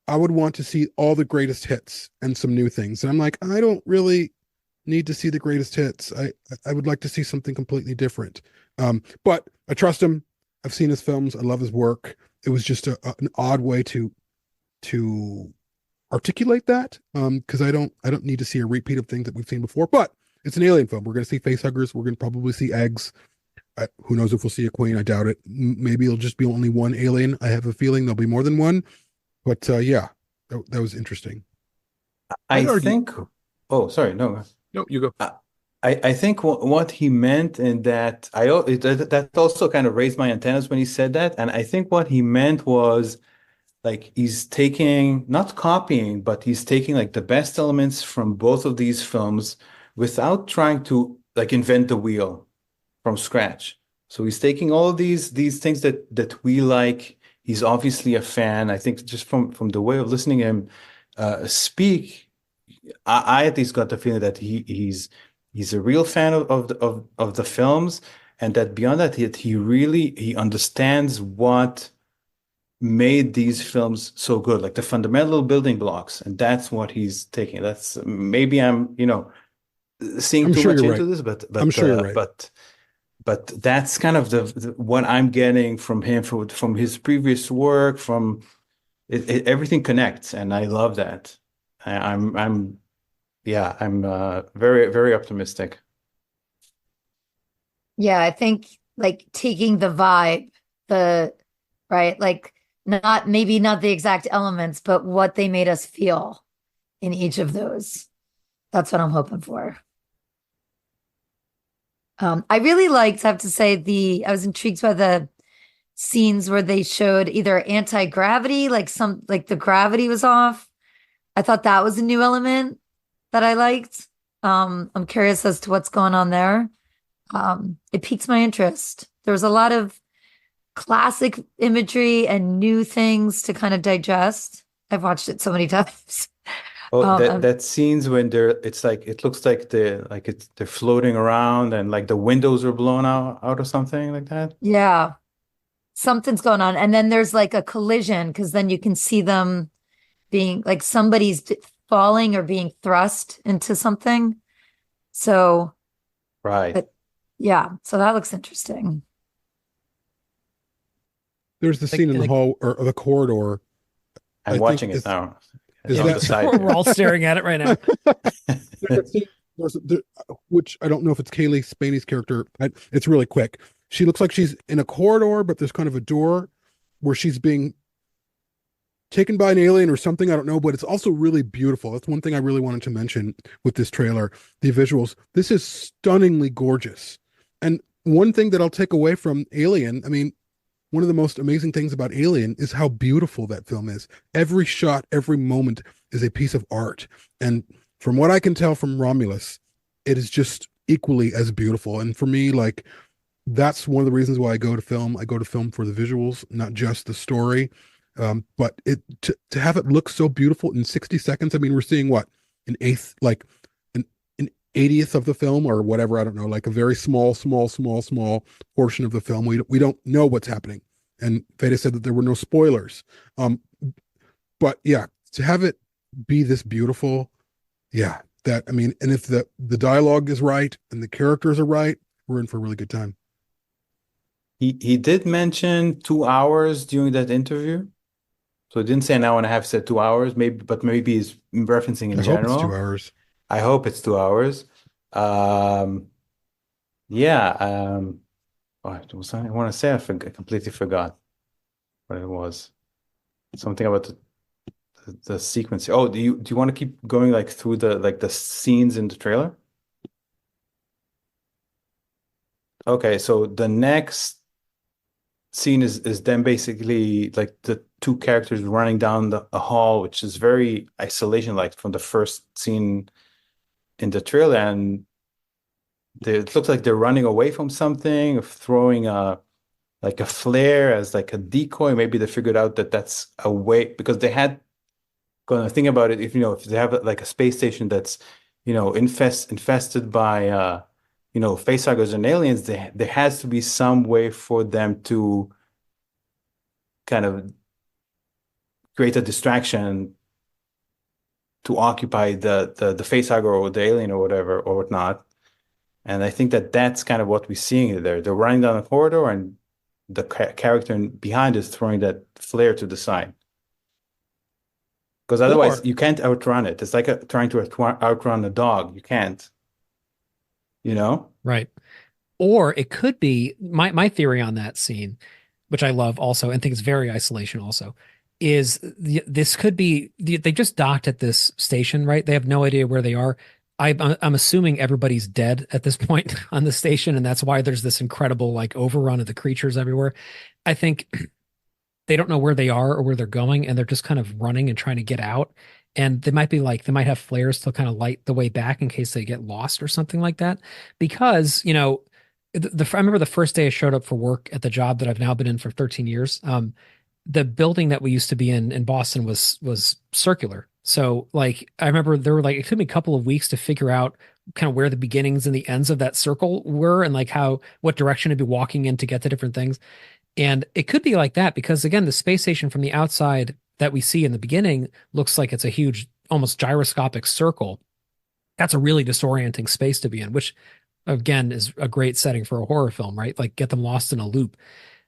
Speaker 7: I would want to see all the greatest hits and some new things. And I'm like, I don't really need to see the greatest hits. I would like to see something completely different. But I trust him. I've seen his films. I love his work. It was just an odd way to articulate that, because I don't need to see a repeat of things that we've seen before. But it's an Alien film. We're going to see facehuggers. We're going to probably see eggs. Who knows if we'll see a queen? I doubt it. Maybe it'll just be only one alien. I have a feeling there'll be more than one. But yeah, that was interesting.
Speaker 10: I think. Oh, sorry. No,
Speaker 6: you go.
Speaker 10: I think what he meant, and that that also kind of raised my antennas when he said that. And I think what he meant was, like, he's taking, not copying, but he's taking like the best elements from both of these films without trying to like invent the wheel from scratch. So he's taking all of these things that we like. He's obviously a fan. I think just from the way of listening to him speak, I at least got the feeling that he's a real fan of the films, and that beyond that, he understands what made these films so good, like the fundamental building blocks, and that's what he's taking. That's maybe I'm seeing too much into this, but
Speaker 7: I'm sure you're right.
Speaker 10: But that's kind of the what I'm getting from him, from his previous work, from everything connects, and I love that. I'm very, very optimistic.
Speaker 5: Yeah, I think like taking the vibe, like maybe not the exact elements, but what they made us feel in each of those. That's what I'm hoping for. I really liked, I have to say, I was intrigued by the scenes where they showed either anti-gravity, like the gravity was off. I thought that was a new element that I liked. I'm curious as to what's going on there. It piqued my interest. There was a lot of classic imagery and new things to kind of digest. I've watched it so many times.
Speaker 10: Oh, that scenes when it looks like they're floating around, and like the windows are blown out or something like that.
Speaker 5: Yeah, something's going on, and then there's like a collision, because then you can see them being like somebody's falling or being thrust into something. So,
Speaker 10: right.
Speaker 5: Yeah, so that looks interesting.
Speaker 7: There's the scene in the hall or the corridor.
Speaker 10: I'm watching it now.
Speaker 8: We're all staring at it right now.
Speaker 7: Which I don't know if it's Kaylee Spaney's character. It's really quick. She looks like she's in a corridor, but there's kind of a door, where she's being taken by an alien or something. I don't know, but it's also really beautiful. That's one thing I really wanted to mention with this trailer, the visuals. This is stunningly gorgeous. And one thing that I'll take away from Alien, I mean, one of the most amazing things about Alien is how beautiful that film is. Every shot, every moment is a piece of art. And from what I can tell from Romulus, it is just equally as beautiful. And for me, like, that's one of the reasons why I go to film. I go to film for the visuals, not just the story. But to have it look so beautiful in 60 seconds, I mean, we're seeing what, an eighth, like an 80th of the film or whatever, I don't know, like a very small portion of the film. We don't know what's happening. And Fede said that there were no spoilers. But yeah, to have it be this beautiful, yeah, that, I mean, and if the dialogue is right and the characters are right, we're in for a really good time.
Speaker 10: He did mention 2 hours during that interview. So it didn't say an hour and a half, said 2 hours, maybe, but maybe he's referencing in general.
Speaker 7: I hope it's 2 hours.
Speaker 10: I hope it's 2 hours. What was I want to say? I completely forgot what it was. Something about the sequence. Oh, do you want to keep going like through the scenes in the trailer? Okay, so the next scene is then basically like the two characters running down a hall, which is very isolation-like from the first scene in the trailer, and it looks like they're running away from something, throwing a flare as like a decoy. Maybe they figured out that that's a way, because they had gonna think about it. If they have like a space station that's infested by facehuggers and aliens, there has to be some way for them to kind of create a distraction to occupy the facehugger or the alien or whatever or whatnot. And I think that's kind of what we're seeing there. They're running down a corridor, and the character behind is throwing that flare to the side. Because otherwise, you can't outrun it. It's like trying to outrun a dog. You can't.
Speaker 8: Right. Or it could be my theory on that scene, which I love also and think it's very isolation also, is this could be they just docked at this station, right? They have no idea where they are. I'm assuming everybody's dead at this point on the station, and that's why there's this incredible like overrun of the creatures everywhere. I think they don't know where they are or where they're going, and they're just kind of running and trying to get out. And they might have flares to kind of light the way back in case they get lost or something like that. Because, I remember the first day I showed up for work at the job that I've now been in for 13 years. The building that we used to be in Boston was circular. So like, I remember there were it took me a couple of weeks to figure out kind of where the beginnings and the ends of that circle were and like what direction to be walking in to get to different things. And it could be like that because again, the space station from the outside that we see in the beginning looks like it's a huge, almost gyroscopic circle. That's a really disorienting space to be in, which again is a great setting for a horror film, right? Like get them lost in a loop.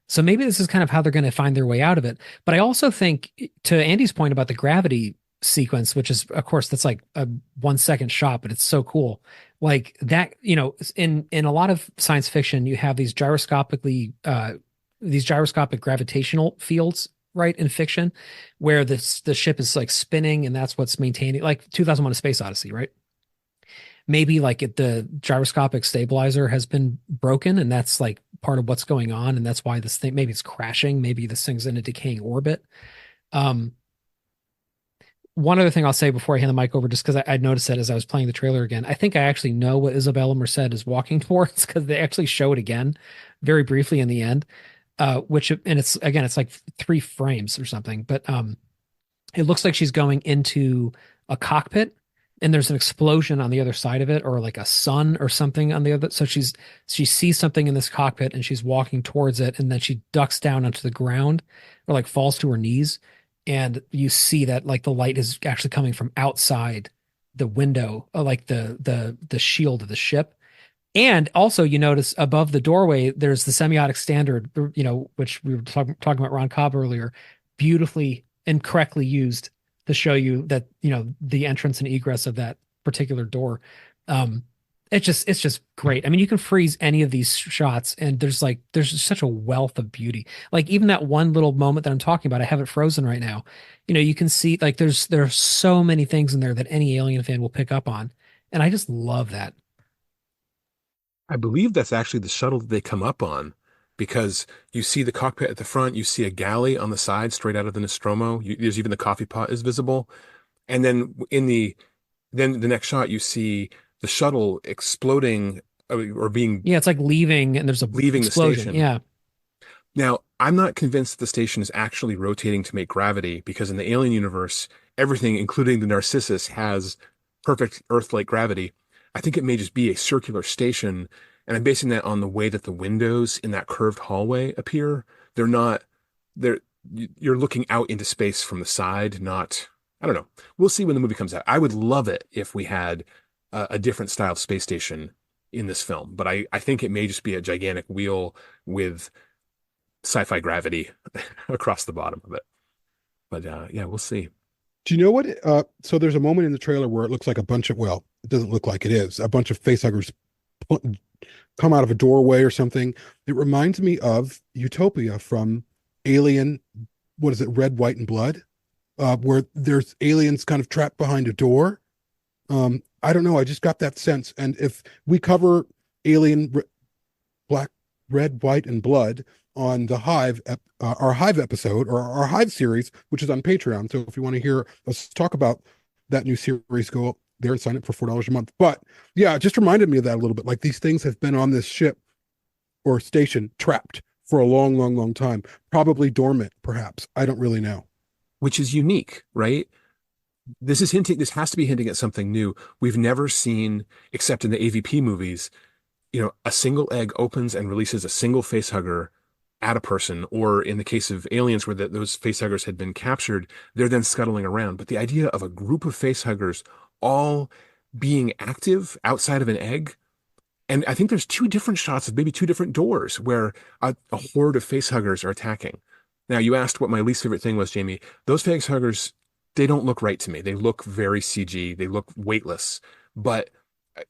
Speaker 8: So maybe this is kind of how they're going to find their way out of it. But I also think, to Andie's point about the gravity sequence, which is, of course, that's like a 1 second shot, but it's so cool. Like that, in a lot of science fiction, you have these gyroscopic gravitational fields, right, in fiction, where the ship is like spinning and that's what's maintaining, like 2001: A Space Odyssey, right? Maybe like the gyroscopic stabilizer has been broken and that's like part of what's going on, and that's why this thing, maybe it's crashing, maybe this thing's in a decaying orbit. One other thing I'll say before I hand the mic over, just because I noticed that as I was playing the trailer again, I think I actually know what Isabella Merced is walking towards because they actually show it again very briefly in the end. It's like 3 frames or something, but it looks like she's going into a cockpit and there's an explosion on the other side of it, or like a sun or something on the other. So she sees something in this cockpit and she's walking towards it, and then she ducks down onto the ground or like falls to her knees. And you see that like the light is actually coming from outside the window, like the shield of the ship. And also, you notice above the doorway, there's the semiotic standard, which we were talking about Ron Cobb earlier, beautifully and correctly used to show you that, the entrance and egress of that particular door. It's just great. I mean, you can freeze any of these shots, and there's just such a wealth of beauty. Like even that one little moment that I'm talking about, I have it frozen right now. You can see like there are so many things in there that any Alien fan will pick up on, and I just love that.
Speaker 6: I believe that's actually the shuttle that they come up on, because you see the cockpit at the front, you see a galley on the side straight out of the Nostromo. There's even the coffee pot is visible, and then then the next shot you see the shuttle exploding or being
Speaker 8: it's like leaving, and there's a
Speaker 6: leaving
Speaker 8: explosion.
Speaker 6: the station.
Speaker 8: Yeah.
Speaker 6: Now, I'm not convinced the station is actually rotating to make gravity, because in the Alien universe, everything, including the Narcissus, has perfect Earth-like gravity. I think it may just be a circular station, and I'm basing that on the way that the windows in that curved hallway appear. You're looking out into space from the side, not, I don't know. We'll see when the movie comes out. I would love it if we had a different style space station in this film, but I think it may just be a gigantic wheel with sci-fi gravity across the bottom of it. But yeah, we'll see.
Speaker 7: Do you know what? So there's a moment in the trailer where it looks like it doesn't look like it is. A bunch of facehuggers come out of a doorway or something. It reminds me of Utopia from Alien. What is it? Red, White, and Blood, where there's aliens kind of trapped behind a door. I don't know. I just got that sense. And if we cover Alien, Black, Red, White, and Blood on the Hive, our Hive episode or our Hive series, which is on Patreon. So if you want to hear us talk about that new series, go there and sign up for $4 a month. But yeah, it just reminded me of that a little bit. Like these things have been on this ship or station trapped for a long, long, long time, probably dormant, perhaps. I don't really know.
Speaker 6: Which is unique, right? This has to be hinting at something new. We've never seen, except in the AVP movies, a single egg opens and releases a single facehugger at a person, or in the case of Aliens where those facehuggers had been captured, they're then scuttling around. But the idea of a group of facehuggers all being active outside of an egg, and I think there's two different shots of maybe two different doors where a horde of facehuggers are attacking. Now, you asked what my least favorite thing was, Jaime. Those facehuggers, they don't look right to me. They look very CG. They look weightless. But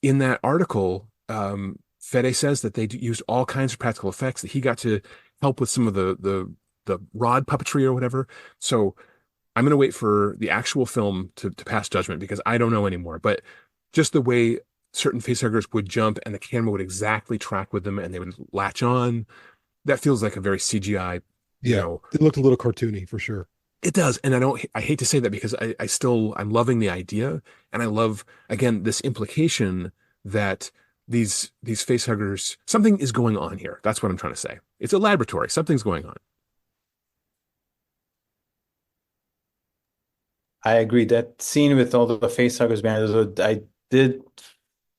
Speaker 6: in that article, Fede says that they used all kinds of practical effects, that he got to help with some of the rod puppetry or whatever. So I'm going to wait for the actual film to pass judgment, because I don't know anymore. But just the way certain facehuggers would jump and the camera would exactly track with them and they would latch on, that feels like a very CGI.
Speaker 7: Yeah, it looked a little cartoony for sure.
Speaker 6: It does. And I hate to say that, because I'm loving the idea. And I love, again, this implication that these facehuggers, something is going on here. That's what I'm trying to say. It's a laboratory. Something's going on.
Speaker 10: I agree. That scene with all the facehuggers behind, I did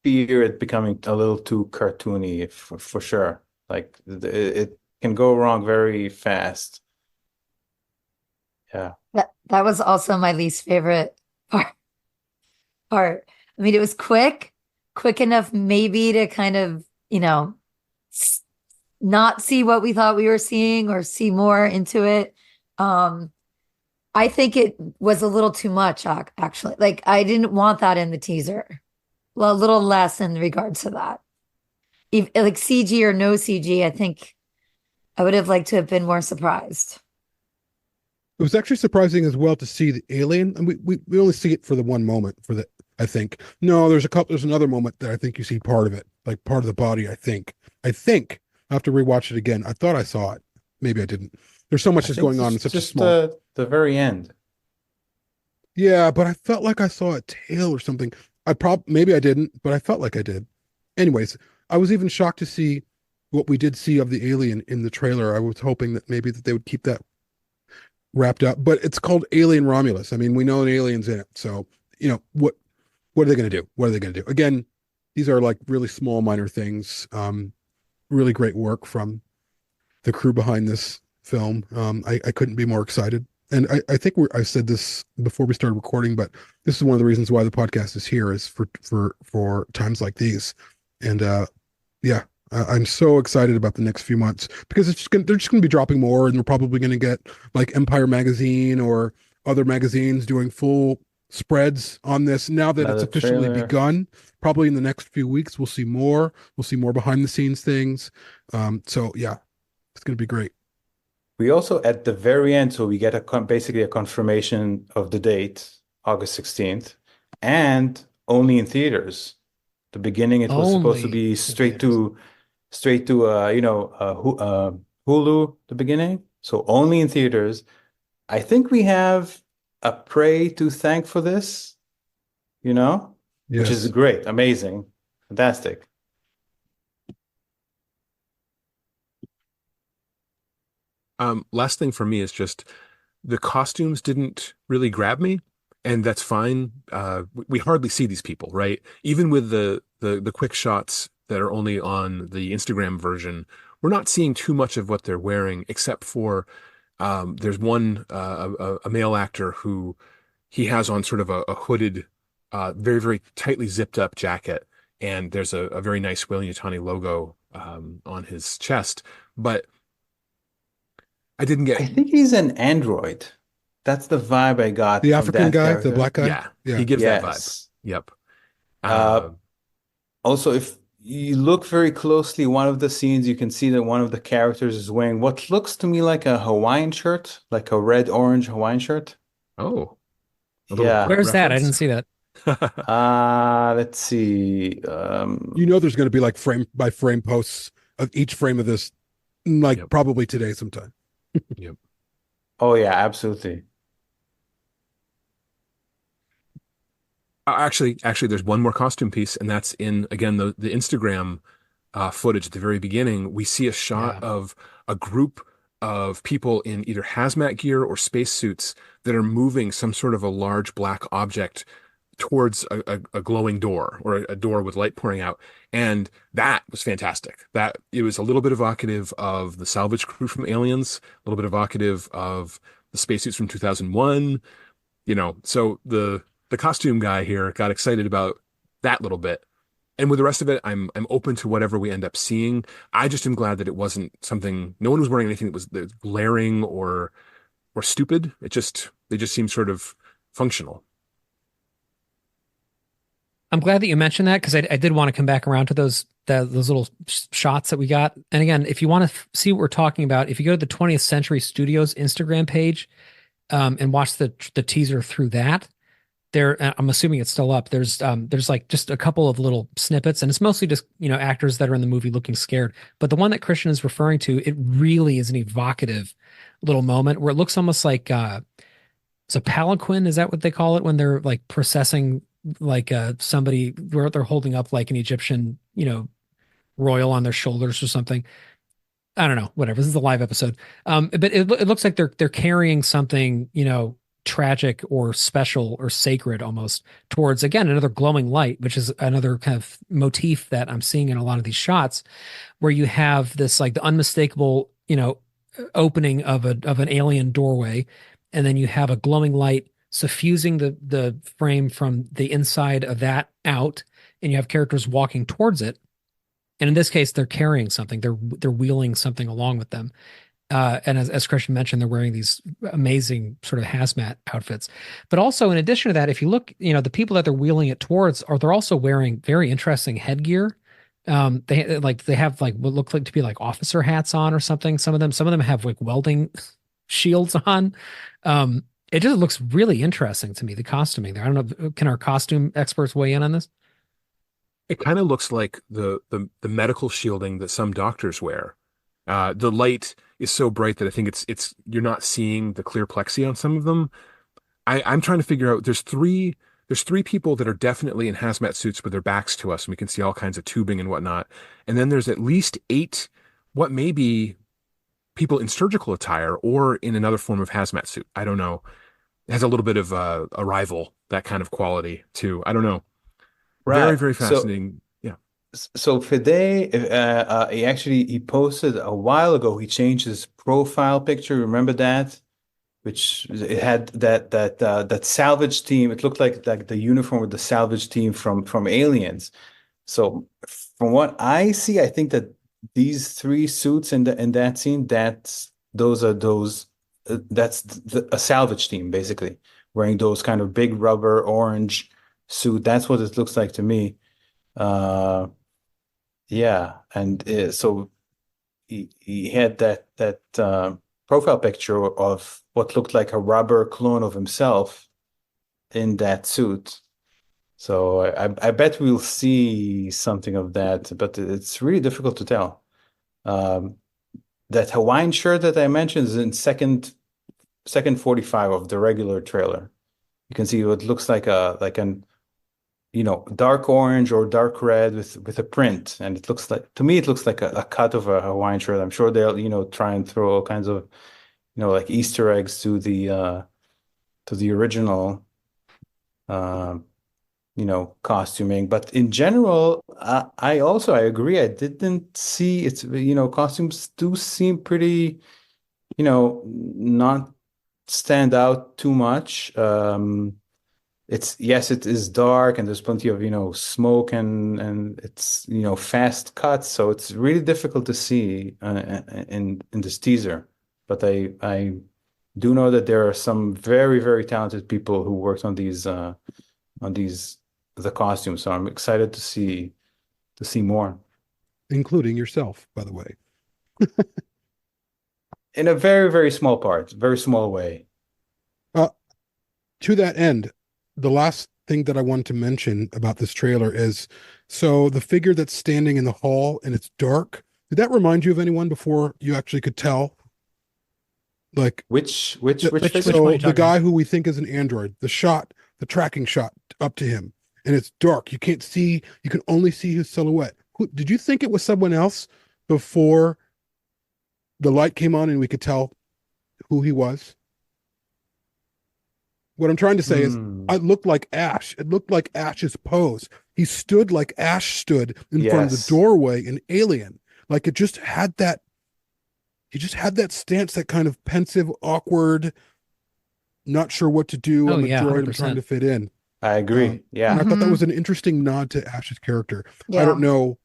Speaker 10: fear it becoming a little too cartoony for sure. Like it can go wrong very fast. Yeah.
Speaker 5: That was also my least favorite part. I mean, it was quick enough maybe to kind of, not see what we thought we were seeing or see more into it. I think it was a little too much, actually. Like, I didn't want that in the teaser. Well, a little less in regards to that. Like CG or no CG, I think I would have liked to have been more surprised.
Speaker 7: It was actually surprising as well to see the alien. And we only see it for the one moment I think. No, there's another moment that I think you see part of it, like part of the body, I think. I have to rewatch it again. I thought I saw it. Maybe I didn't. There's so much that's going on in such a small.
Speaker 10: The very end.
Speaker 7: Yeah, but I felt like I saw a tail or something. Maybe I didn't, but I felt like I did. Anyways, I was even shocked to see what we did see of the alien in the trailer. I was hoping that maybe that they would keep that wrapped up, but it's called Alien Romulus. I mean, we know an alien's in it, so what are they going to do? What are they going to do? Again, these are like really small, minor things. Really great work from the crew behind this film. I couldn't be more excited. And I think I said this before we started recording, but this is one of the reasons why the podcast is here, is for times like these. And yeah, I'm so excited about the next few months, because they're just going to be dropping more, and we're probably going to get like Empire magazine or other magazines doing full spreads on this now that it's
Speaker 10: Another
Speaker 7: officially
Speaker 10: trailer.
Speaker 7: begun. Probably in the next few weeks, we'll see more. We'll see more behind the scenes things. So yeah, it's going to be great.
Speaker 10: We also, at the very end, so we get basically a confirmation of the date, August 16th, and only in theaters. The beginning, it was supposed to be straight to Hulu, the beginning. So only in theaters. I think we have a Prey to thank for this, which is great, amazing, fantastic.
Speaker 6: Last thing for me is just the costumes didn't really grab me, and that's fine. We hardly see these people, right? Even with the quick shots that are only on the Instagram version, we're not seeing too much of what they're wearing, except for there's one a male actor who he has on sort of a hooded, very, very tightly zipped up jacket, and there's a very nice Weyland-Yutani logo on his chest, but I think
Speaker 10: he's an android. That's the vibe I got.
Speaker 7: The African guy, character. The black guy?
Speaker 6: Yeah. He gives that vibe. Yep.
Speaker 10: Also, if you look very closely, one of the scenes, you can see that one of the characters is wearing what looks to me like a Hawaiian shirt, like a red-orange Hawaiian shirt.
Speaker 6: Oh.
Speaker 10: Yeah.
Speaker 8: Where's that? I didn't see that.
Speaker 10: Let's see.
Speaker 7: There's going to be like frame by frame posts of each frame of this, probably today sometime.
Speaker 6: Yep.
Speaker 10: Oh yeah, absolutely.
Speaker 6: Actually, there's one more costume piece, and that's in, again, the Instagram footage at the very beginning. We see a shot of a group of people in either hazmat gear or spacesuits that are moving some sort of a large black object towards a glowing door, or a door with light pouring out. And that was fantastic. That it was a little bit evocative of the salvage crew from Aliens, a little bit evocative of the spacesuits from 2001. So the costume guy here got excited about that little bit. And with the rest of it, I'm open to whatever we end up seeing. I just am glad that it wasn't something, no one was wearing anything that was glaring or stupid. They just seemed sort of functional.
Speaker 8: I'm glad that you mentioned that, because I did want to come back around to those little shots that we got. And again, if you want to see what we're talking about, if you go to the 20th Century Studios Instagram page and watch the teaser through that, I'm assuming it's still up. There's like just a couple of little snippets, and it's mostly just actors that are in the movie looking scared. But the one that Christian is referring to, it really is an evocative little moment where it looks almost like it's a palanquin. Is that what they call it when they're like processing? Like somebody where they're holding up like an Egyptian, royal on their shoulders or something. I don't know, whatever. This is a live episode. But it looks like they're carrying something, tragic or special or sacred almost towards, again, another glowing light, which is another kind of motif that I'm seeing in a lot of these shots, where you have this like the unmistakable, opening of an alien doorway, and then you have a glowing light suffusing the frame from the inside of that out, and you have characters walking towards it. And in this case, they're carrying something. They're wheeling something along with them. And as Christian mentioned, they're wearing these amazing sort of hazmat outfits. But also, in addition to that, if you look, the people that they're wheeling it towards they're also wearing very interesting headgear. They have like what look like to be like officer hats on or something. Some of them have like welding shields on. It just looks really interesting to me, the costuming there. I don't know, can our costume experts weigh in on this?
Speaker 6: It kind of looks like the medical shielding that some doctors wear. The light is so bright that I think it's you're not seeing the clear plexi on some of them. I'm trying to figure out, there's three people that are definitely in hazmat suits with their backs to us, and we can see all kinds of tubing and whatnot. And then there's at least 8 what may be people in surgical attire or in another form of hazmat suit. I don't know. It has a little bit of Arrival, that kind of quality too. I don't know.
Speaker 10: Right.
Speaker 6: Very, very fascinating.
Speaker 10: So Fede, he posted a while ago. He changed his profile picture. Remember that? Which it had that salvage team. It looked like the uniform with the salvage team from Aliens. So from what I see, I think that these 3 suits in that scene, that's a salvage team basically wearing those kind of big rubber orange suit. That's what it looks like to me. Yeah, and so he had that profile picture of what looked like a rubber clone of himself in that suit. So I bet we'll see something of that, but it's really difficult to tell. That Hawaiian shirt that I mentioned is in second 45 of the regular trailer. You can see what looks like an dark orange or dark red with a print, and it looks like, to me, it looks like a cut of a Hawaiian shirt. I'm sure they'll try and throw all kinds of like Easter eggs to the original costuming. But in general, I agree. I didn't see it's costumes do seem pretty not stand out too much. It is dark, and there's plenty of smoke, and it's fast cuts, so it's really difficult to see in this teaser. But I do know that there are some very, very talented people who worked on the costumes, so I'm excited to see more,
Speaker 7: including yourself, by the way.
Speaker 10: In a very, very small part, very small way.
Speaker 7: To that end, the last thing that I wanted to mention about this trailer is, so the figure that's standing in the hall and it's dark, did that remind you of anyone before you actually could tell? Like
Speaker 10: which
Speaker 7: so the guy who we think is an android, the tracking shot up to him, and it's dark. You can't see, you can only see his silhouette. Did you think it was someone else before the light came on and we could tell who he was? What I'm trying to say is, it looked like Ash. It looked like Ash's pose. He stood like Ash stood in front of the doorway in Alien. Like he just had that stance, that kind of pensive, awkward, not sure what to do. I'm a droid, 100%. I'm trying to fit in.
Speaker 10: I agree.
Speaker 7: And I thought that was an interesting nod to Ash's character. Yeah. I don't know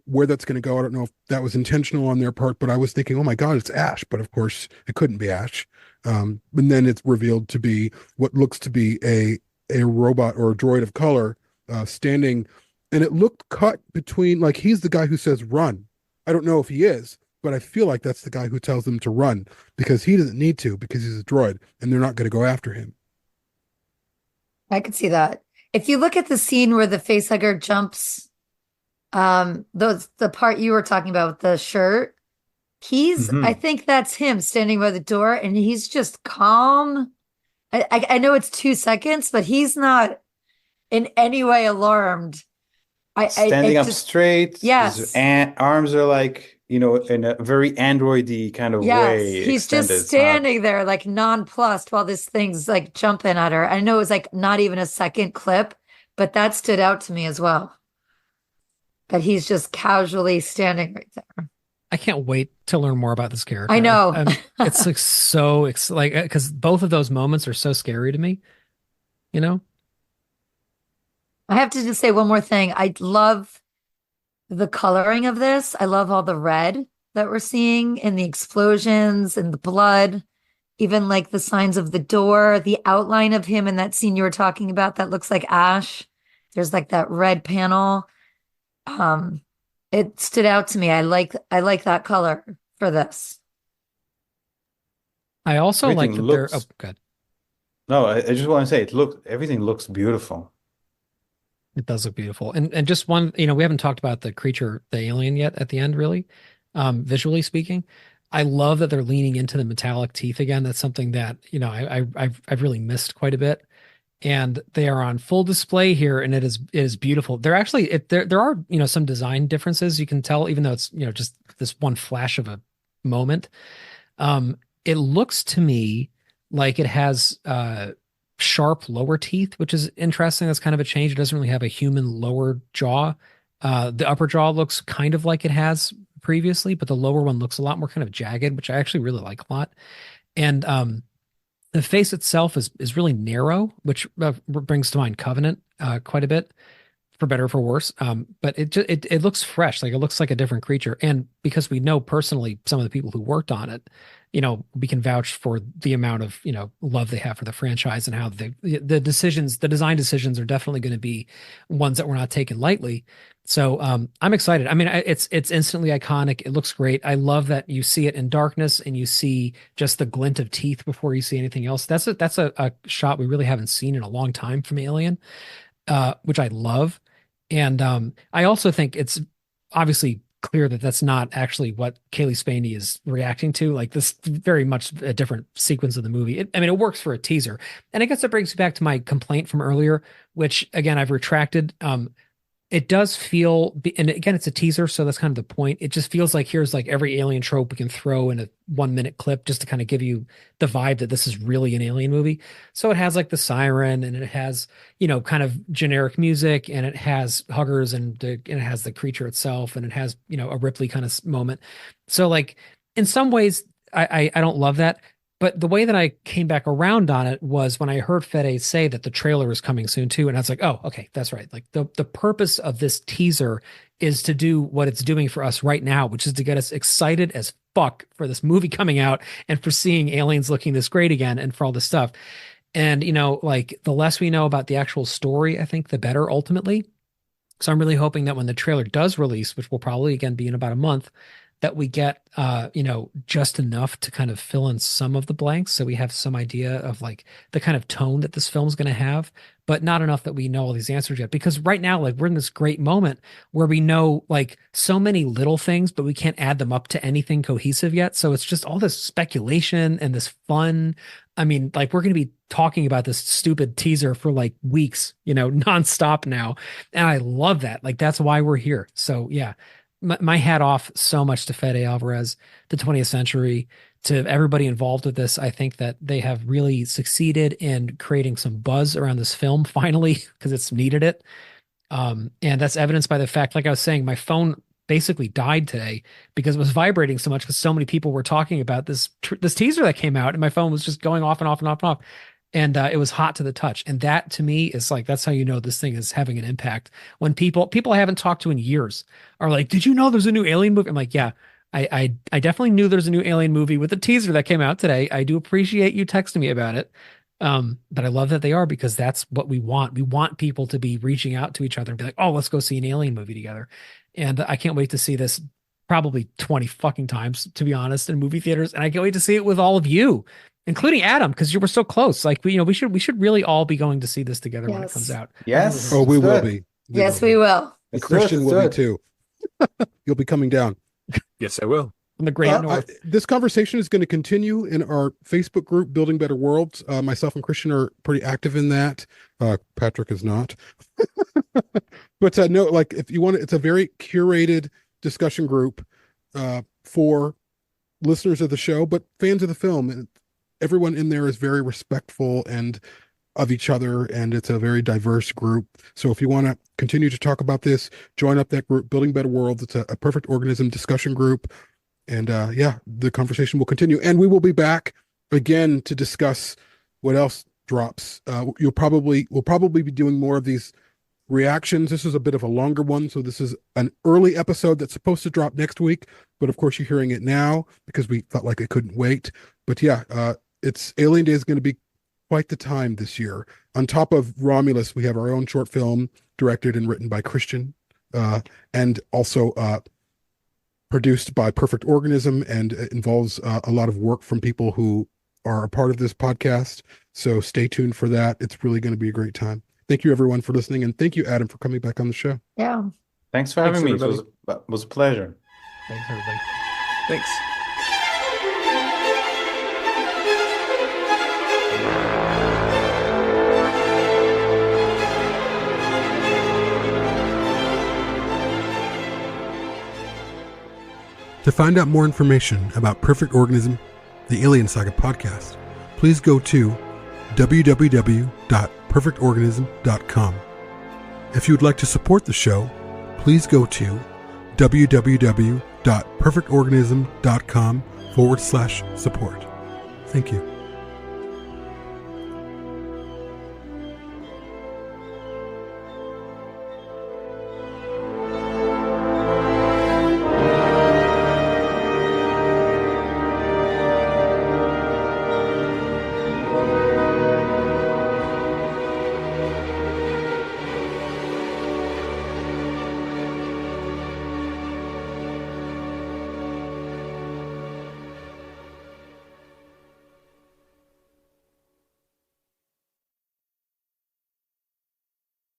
Speaker 7: where that's going to go. I don't know if that was intentional on their part, but I was thinking, oh my God, it's Ash. But of course, it couldn't be Ash. And then it's revealed to be what looks to be a robot or a droid of color standing, and it looked cut between, like he's the guy who says run. I don't know if he is, but I feel like that's the guy who tells them to run, because he doesn't need to, because he's a droid and they're not going to go after him.
Speaker 5: I could see that. If you look at the scene where the facehugger jumps, the part you were talking about with the shirt, I think that's him standing by the door, and he's just calm. I know it's 2 seconds, but he's not in any way alarmed.
Speaker 10: Standing up straight.
Speaker 5: Yes.
Speaker 10: His arms are like, in a very androidy kind of way.
Speaker 5: He's
Speaker 10: extended.
Speaker 5: just standing there like nonplussed while this thing's like jumping at her. I know it was like not even a second clip, but that stood out to me as well. That he's just casually standing right there.
Speaker 8: I can't wait to learn more about this character.
Speaker 5: I know.
Speaker 8: It's like because both of those moments are so scary to me, I
Speaker 5: have to just say one more thing. I love the coloring of this. I love all the red that we're seeing and the explosions and the blood, even like the signs of the door, the outline of him in that scene you were talking about that looks like Ash. There's like that red panel. It stood out to me. I like that color for this.
Speaker 8: I also like that they're good.
Speaker 10: No, I just want to say everything looks beautiful.
Speaker 8: It does look beautiful. And just one, we haven't talked about the creature, the alien yet at the end, really. Visually speaking. I love that they're leaning into the metallic teeth again. That's something that, I've really missed quite a bit. And they are on full display here, and it is beautiful. They're actually there are some design differences you can tell, even though it's just this one flash of a moment. It looks to me like it has sharp lower teeth, which is interesting. That's kind of a change. It doesn't really have a human lower jaw. The upper jaw looks kind of like it has previously, but the lower one looks a lot more kind of jagged, which I actually really like a lot. And the face itself is really narrow, which brings to mind Covenant quite a bit, for better or for worse. But it looks fresh, like it looks like a different creature. And because we know personally some of the people who worked on it, we can vouch for the amount of, love they have for the franchise and how the design decisions are definitely going to be ones that we're not taking lightly. So I'm excited. I mean, it's instantly iconic. It looks great. I love that you see it in darkness and you see just the glint of teeth before you see anything else. That's a shot we really haven't seen in a long time from Alien, which I love. And I also think it's obviously clear that that's not actually what Kaylee Spaney is reacting to. Like, this very much a different sequence of the movie. It works for a teaser. And I guess it brings me back to my complaint from earlier, which again, I've retracted. It does feel, and again, it's a teaser, so that's kind of the point. It just feels like here's like every alien trope we can throw in a 1-minute clip just to kind of give you the vibe that this is really an alien movie. So it has like the siren, and it has, kind of generic music, and it has huggers, and it has the creature itself, and it has, a Ripley kind of moment. So like in some ways, I don't love that. But the way that I came back around on it was when I heard Fede say that the trailer is coming soon too. And I was like, oh, okay, that's right. Like the purpose of this teaser is to do what it's doing for us right now, which is to get us excited as fuck for this movie coming out and for seeing aliens looking this great again and for all this stuff. And, like the less we know about the actual story, I think the better ultimately. So I'm really hoping that when the trailer does release, which will probably again be in about a month, that we get, just enough to kind of fill in some of the blanks. So we have some idea of like the kind of tone that this film's going to have, but not enough that we know all these answers yet. Because right now, like we're in this great moment where we know like so many little things, but we can't add them up to anything cohesive yet. So it's just all this speculation and this fun. I mean, like we're going to be talking about this stupid teaser for like weeks, nonstop now. And I love that. Like, that's why we're here. So yeah. My hat off so much to Fede Alvarez, the 20th Century, to everybody involved with this. I think that they have really succeeded in creating some buzz around this film finally, because it's needed it. And that's evidenced by the fact, like I was saying, my phone basically died today because it was vibrating so much because so many people were talking about this teaser that came out, and my phone was just going off and off and off and off. And it was hot to the touch. And that to me is like, that's how you know this thing is having an impact. When people I haven't talked to in years are like, did you know there's a new Alien movie? I'm like, yeah, I definitely knew there's a new Alien movie with a teaser that came out today. I do appreciate you texting me about it. But I love that they are, because that's what we want. We want people to be reaching out to each other and be like, oh, let's go see an Alien movie together. And I can't wait to see this probably 20 fucking times, to be honest, in movie theaters. And I can't wait to see it with all of you, including Adam, because you were so close. Like we should really all be going to see this together when it comes out.
Speaker 10: Yes.
Speaker 7: Oh, we will be.
Speaker 5: We will.
Speaker 7: And Christian will be too. You'll be coming down.
Speaker 6: Yes, I will.
Speaker 8: In the Great North.
Speaker 7: This conversation is going to continue in our Facebook group, Building Better Worlds. Myself and Christian are pretty active in that. Patrick is not. But no, like if you want it, it's a very curated discussion group for listeners of the show, but fans of the film. And everyone in there is very respectful and of each other, and it's a very diverse group. So if you want to continue to talk about this, join up that group, Building Better Worlds. It's a perfect organism discussion group. And the conversation will continue. And we will be back again to discuss what else drops. We'll probably be doing more of these reactions. This is a bit of a longer one. So this is an early episode that's supposed to drop next week. But of course, you're hearing it now because we felt like it couldn't wait. But yeah, it's Alien Day is going to be quite the time this year. On top of Romulus, we have our own short film directed and written by Christian, and also produced by Perfect Organism, and it involves a lot of work from people who are a part of this podcast. So stay tuned for that. It's really going to be a great time. Thank you, everyone, for listening. And thank you, Adam, for coming back on the show.
Speaker 5: Yeah.
Speaker 10: Thanks for having me. It was a pleasure.
Speaker 8: Thanks, everybody.
Speaker 6: Thanks.
Speaker 7: To find out more information about Perfect Organism, the Alien Saga podcast, please go to www.perfectorganism.com. If you would like to support the show, please go to www.perfectorganism.com/support. Thank you.